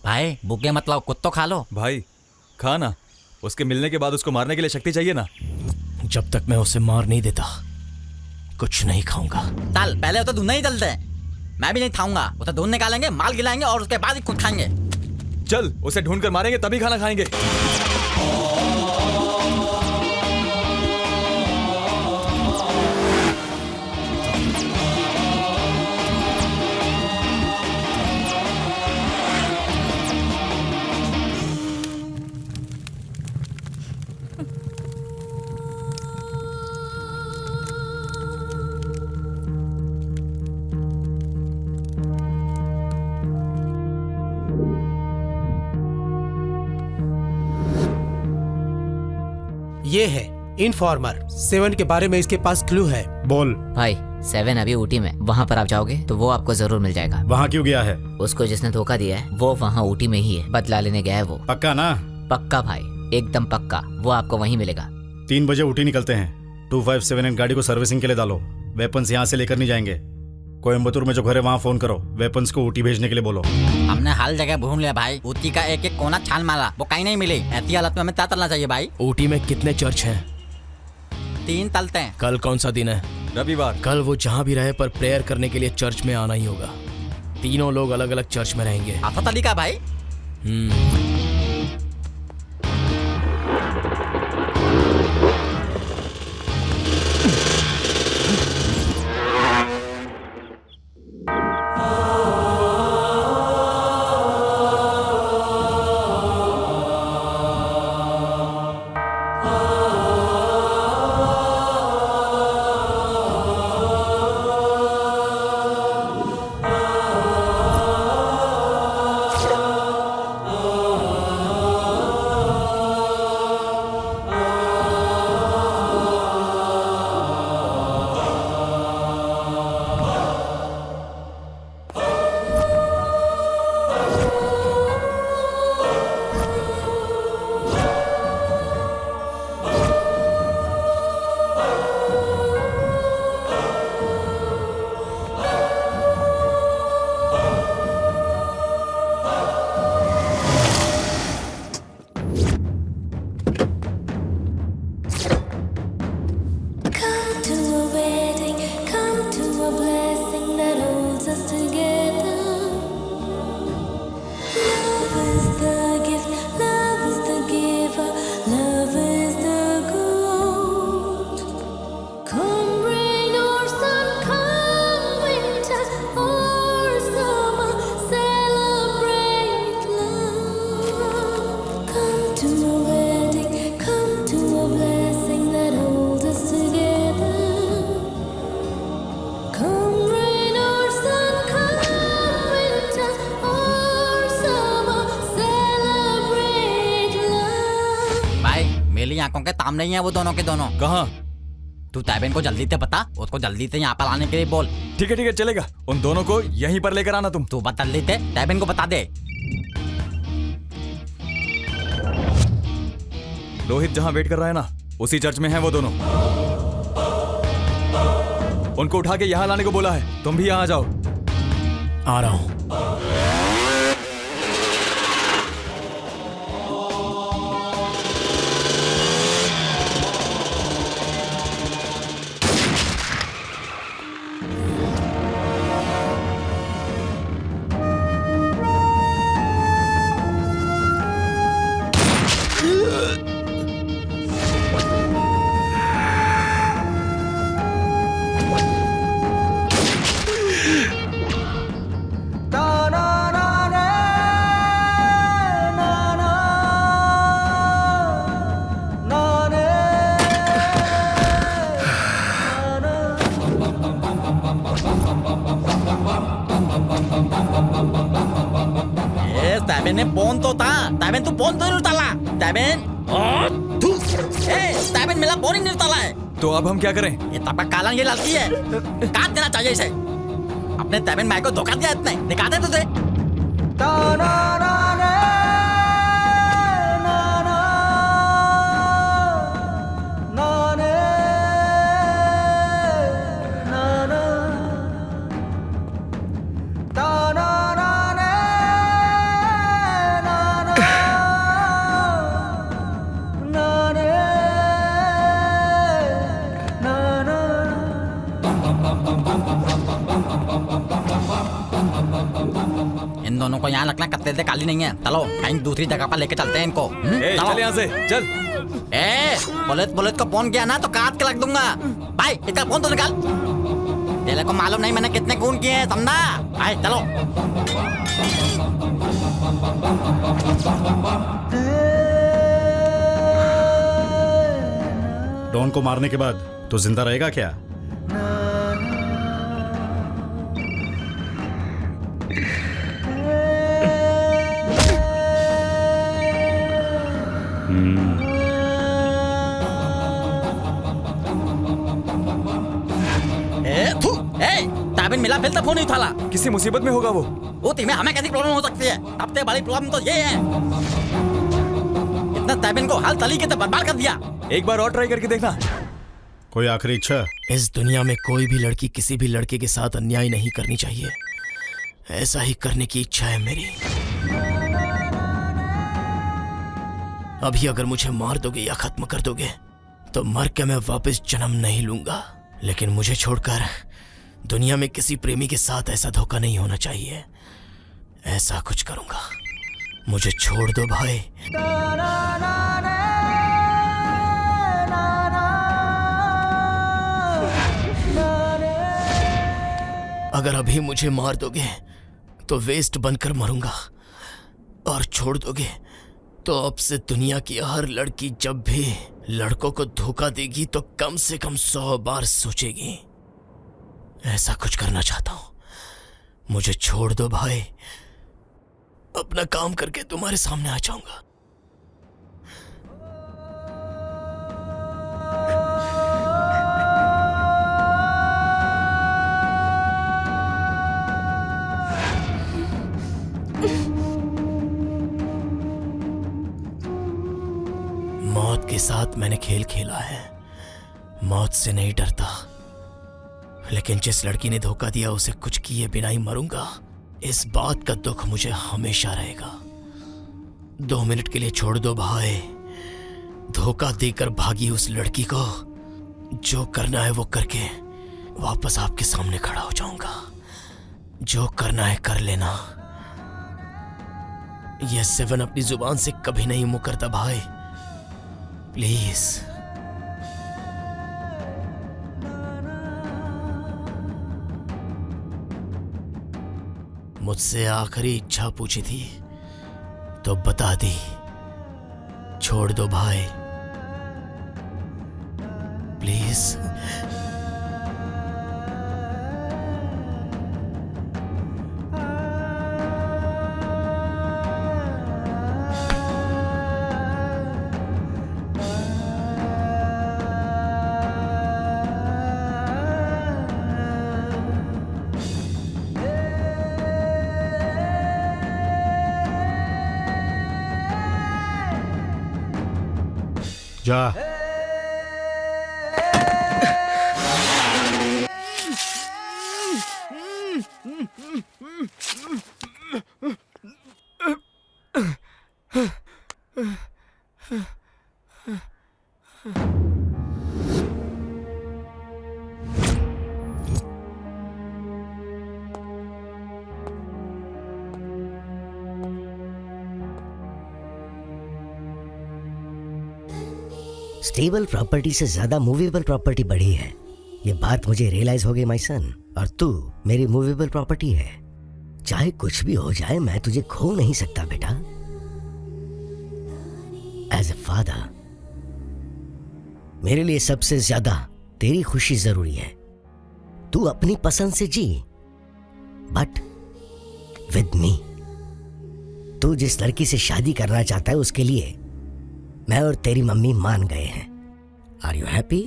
भाई भूखे मतलब कुत्तो खा लो। भाई खा ना। उसके मिलने के बाद उसको मारने के लिए शक्ति चाहिए ना। जब तक मैं उसे मार नहीं देता कुछ नहीं खाऊंगा। चल पहले तो ढूंढना ही चलते हैं। मैं भी नहीं खाऊंगा। उसे ढूंढ निकालेंगे, माल गिलाएंगे और उसके बाद ही खुद खाएंगे। चल उसे ढूंढ कर मारेंगे तभी खाना खाएंगे। ये है इनफॉर्मर। 7 के बारे में इसके पास क्लू है। बोल भाई। 7 अभी ऊटी में, वहाँ पर आप जाओगे तो वो आपको जरूर मिल जाएगा। वहाँ क्यों गया है? उसको जिसने धोखा दिया है वो वहाँ ऊटी में ही है। बदला लेने गया है वो। पक्का ना? पक्का भाई, एकदम पक्का। वो आपको वहीं मिलेगा। 3 बजे ऊटी निकलते हैं। 257 गाड़ी को सर्विसिंग के लिए डालो। वेपन्स यहाँ से लेकर नहीं जाएंगे। कोयम्बतूर में जो घर है वहाँ फोन करो। वेपन्स को ऊटी भेजने के लिए बोलो। हमने हर जगह ढूंढ लिया भाई। ऊटी का एक एक कोना छान मारा, वो कहीं नहीं मिली। ऐसी हालत में हमें क्या करना चाहिए भाई? ऊटी में कितने चर्च हैं? 3 तलते हैं। कल कौन सा दिन है? रविवार। कल वो जहाँ भी रहे पर प्रेयर करने के लिए चर्च में आना ही होगा। तीनों लोग अलग अलग चर्च में रहेंगे। आफत अली का भाई? आंखों के ताम नहीं है वो दोनों के दोनों। कहाँ? तू तैबिन को जल्दी से बता, उसको जल्दी से यहाँ पर आने के लिए बोल। ठीक है चलेगा। उन दोनों को यहीं पर लेकर आना तुम। तू बता जल्दी से, तैबिन को बता दे। रोहित जहाँ वेट कर रहा है ना, उसी चर्च में है वो दोनों। उनको उठा के यहाँ लाने को बोला है। तुम भी यहाँ आ जाओ। आ रहा हूँ। तो अब हम क्या करें? ये तबका काला ये लड़की है, काट देना चाहिए इसे। अपने तैबिन माई को धोखा दिया इतने, निकाल दे तुझे। दोनों को यहाँ रखना कत्ते से काली नहीं है। चलो कहीं दूसरी जगह पर लेके चलते हैं इनको। चल यहाँ से चल। पुलिस को फोन किया ना तो काट के रख दूंगा। भाई इसका फोन तो निकाल। तेरे को मालूम नहीं मैंने कितने खून किए हैं, समझा? भाई चलो। डॉन को मारने के बाद तो जिंदा रहेगा क्या? तैबिन मिला फिर तो फोन नहीं उठाला। किसी मुसीबत में होगा वो में हमें कैसी प्रॉब्लम हो सकती है? सबसे बड़ी प्रॉब्लम तो ये है, इतना तैबिन को हर तरीके से बर्बाद कर दिया। एक बार और ट्राई करके देखना। कोई आखिरी इच्छा? इस दुनिया में कोई भी लड़की किसी भी लड़के के साथ अन्याय नहीं करनी चाहिए। ऐसा ही करने की इच्छा है मेरी। अभी अगर मुझे मार दोगे या खत्म कर दोगे तो मर के मैं वापस जन्म नहीं लूंगा, लेकिन मुझे छोड़कर दुनिया में किसी प्रेमी के साथ ऐसा धोखा नहीं होना चाहिए। ऐसा कुछ करूंगा। मुझे छोड़ दो भाई। अगर अभी मुझे मार दोगे तो वेस्ट बनकर मरूंगा, और छोड़ दोगे तो अब से दुनिया की हर लड़की जब भी लड़कों को धोखा देगी तो कम से कम 100 बार सोचेगी। ऐसा कुछ करना चाहता हूं। मुझे छोड़ दो भाई, अपना काम करके तुम्हारे सामने आ जाऊंगा। मौत के साथ मैंने खेल खेला है, मौत से नहीं डरता, लेकिन जिस लड़की ने धोखा दिया उसे कुछ किए बिना ही मरूंगा। इस बात का दुख मुझे हमेशा रहेगा। 2 मिनट के लिए छोड़ दो भाई। धोखा देकर भागी उस लड़की को जो करना है वो करके वापस आपके सामने खड़ा हो जाऊंगा। जो करना है कर लेना। यह 7 अपनी जुबान से कभी नहीं मुकरता भाई, प्लीज। मुझसे आखिरी इच्छा पूछी थी तो बता दी। छोड़ दो भाई, प्लीज। जा। स्टेबल प्रॉपर्टी से ज्यादा मूवेबल प्रॉपर्टी बढ़ी है। ये बात मुझे रियलाइज हो गई माय सन। और तू मेरी मूवेबल प्रॉपर्टी है। चाहे कुछ भी हो जाए मैं तुझे खो नहीं सकता बेटा। एज ए फादर मेरे लिए सबसे ज्यादा तेरी खुशी जरूरी है। तू अपनी पसंद से जी, बट विद मी। तू जिस लड़की से शादी करना चाहता है उसके लिए मैं और तेरी मम्मी मान गए हैं। Are you happy?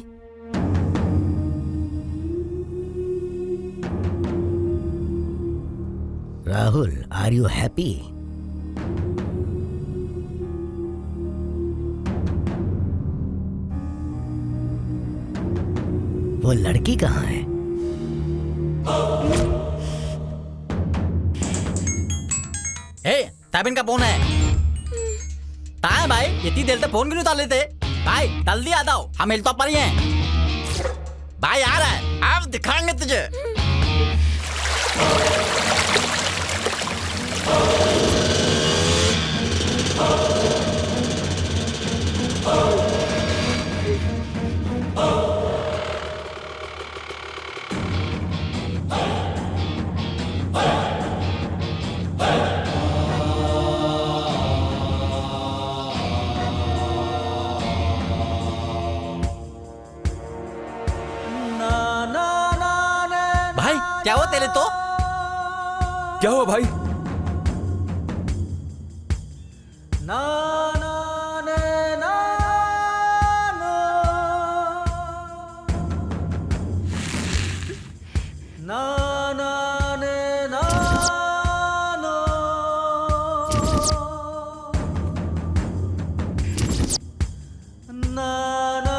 Rahul, are you happy? वो लड़की कहाँ है? हे, ताबिन का फोन है। कहाँ है भाई? इतनी देर तक फोन क्यों नहीं उतार लेते? भाई जल्दी आ जाओ, हम हिलतॉप पर ही हैं। भाई आ रहा है, अब दिखाएंगे तुझे। क्या हुआ तेरे तो? क्या हुआ भाई? ना ना ने ना ना ना ना ने ना ना ना ना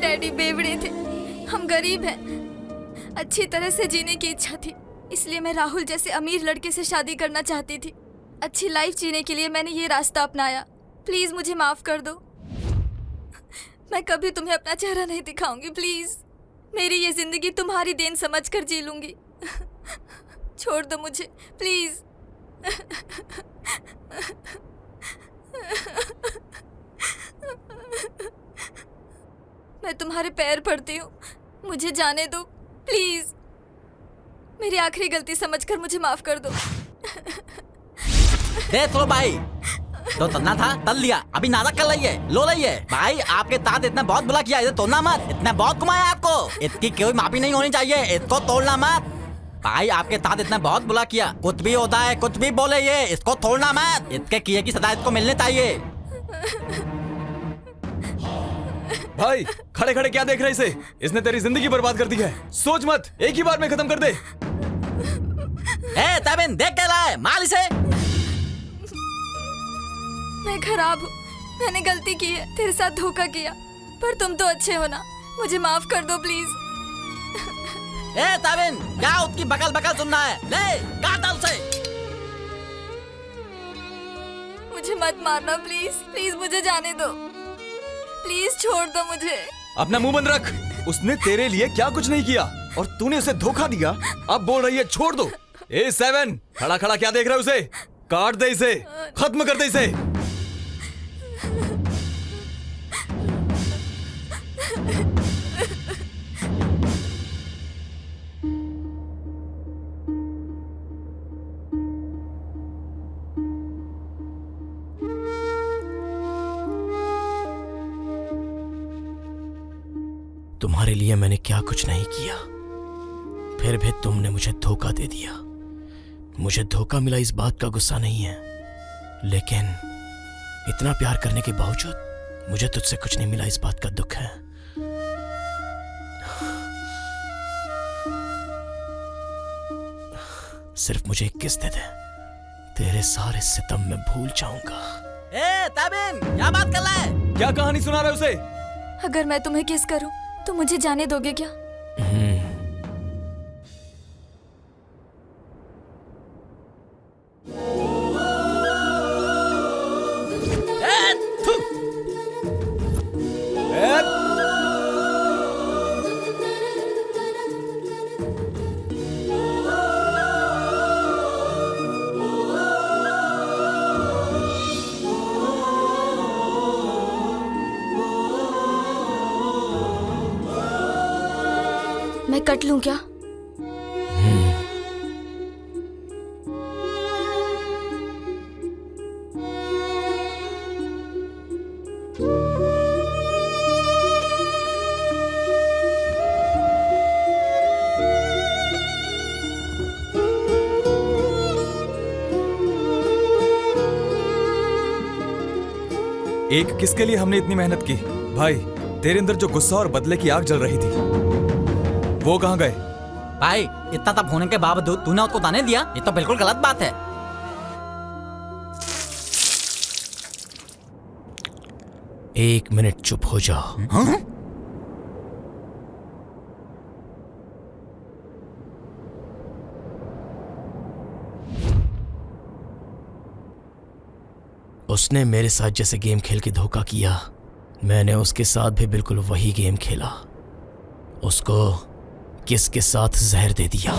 डैडी बेवड़े थे, हम गरीब हैं। अच्छी तरह से जीने की इच्छा थी, इसलिए मैं राहुल जैसे अमीर लड़के से शादी करना चाहती थी। अच्छी लाइफ जीने के लिए मैंने ये रास्ता अपनाया। प्लीज मुझे माफ कर दो। मैं कभी तुम्हें अपना चेहरा नहीं दिखाऊंगी। प्लीज मेरी ये जिंदगी तुम्हारी देन समझकर जी लूंगी। छोड़ दो मुझे प्लीज। मैं तुम्हारे पैर पड़ती हूँ, मुझे जाने दो प्लीज। मेरी आखिरी गलती समझकर मुझे माफ कर दो। देख लो भाई, तो तलना था तल लिया, अभी नाटक कर रही है, लो रही है। भाई आपके साथ इतना बहुत बुला किया, इसे तोड़ना मत। इतना बहुत घुमाया आपको, इसकी कोई माफी नहीं होनी चाहिए, इसको तोड़ना मत। भाई आपके साथ इतना बहुत बुला किया, कुछ भी होता है कुछ भी बोले ये, इसको तोड़ना मत। इसके किए की सजा इसको मिलनी चाहिए। भाई खड़े खड़े क्या देख रहे इसे? इसने तेरी जिंदगी बर्बाद कर दी है। सोच मत, एक ही बार में खत्म कर दे। सेवन देख क्या रहा है, मार इसे। मैं खराब हूँ, मैंने गलती की है, तेरे साथ धोखा किया, पर तुम तो अच्छे हो ना, मुझे माफ कर दो प्लीज। सेवन क्या उसकी बकल बकल सुनना है, ले काट उसे। मुझे मत मारना प्लीज, प्लीज मुझे जाने दो, प्लीज छोड़ दो मुझे। अपना मुंह बंद रख। उसने तेरे लिए क्या कुछ नहीं किया और तूने उसे धोखा दिया, अब बोल रही है छोड़ दो। ए सेवन, खड़ा खड़ा क्या देख रहा है उसे? काट दे इसे, खत्म कर दे इसे। तुम्हारे लिए मैंने क्या कुछ नहीं किया, फिर भी तुमने मुझे धोखा दे दिया। मुझे धोखा मिला इस बात का गुस्सा नहीं है, लेकिन इतना प्यार करने के बावजूद मुझे तुझसे कुछ नहीं मिला इस बात का दुख है। सिर्फ मुझे एक किस दे दे, तेरे सारे सितम में भूल जाऊंगा। ताबिन क्या बात कर रहा है? क्या कहानी सुना रहा है उसे? अगर मैं तुम्हें किस करूं तो मुझे जाने दोगे क्या? मैं कट लूं क्या? एक किसके लिए हमने इतनी मेहनत की? भाई तेरे अंदर जो गुस्सा और बदले की आग जल रही थी, वो कहाँ गए? भाई इतना तब होने के बावजूद तूने उसको ताने दिया, ये तो बिल्कुल गलत बात है। एक मिनट चुप हो जाओ। हाँ? उसने मेरे साथ जैसे गेम खेल के धोखा किया, मैंने उसके साथ भी बिल्कुल वही गेम खेला। उसको किसके साथ जहर दे दिया।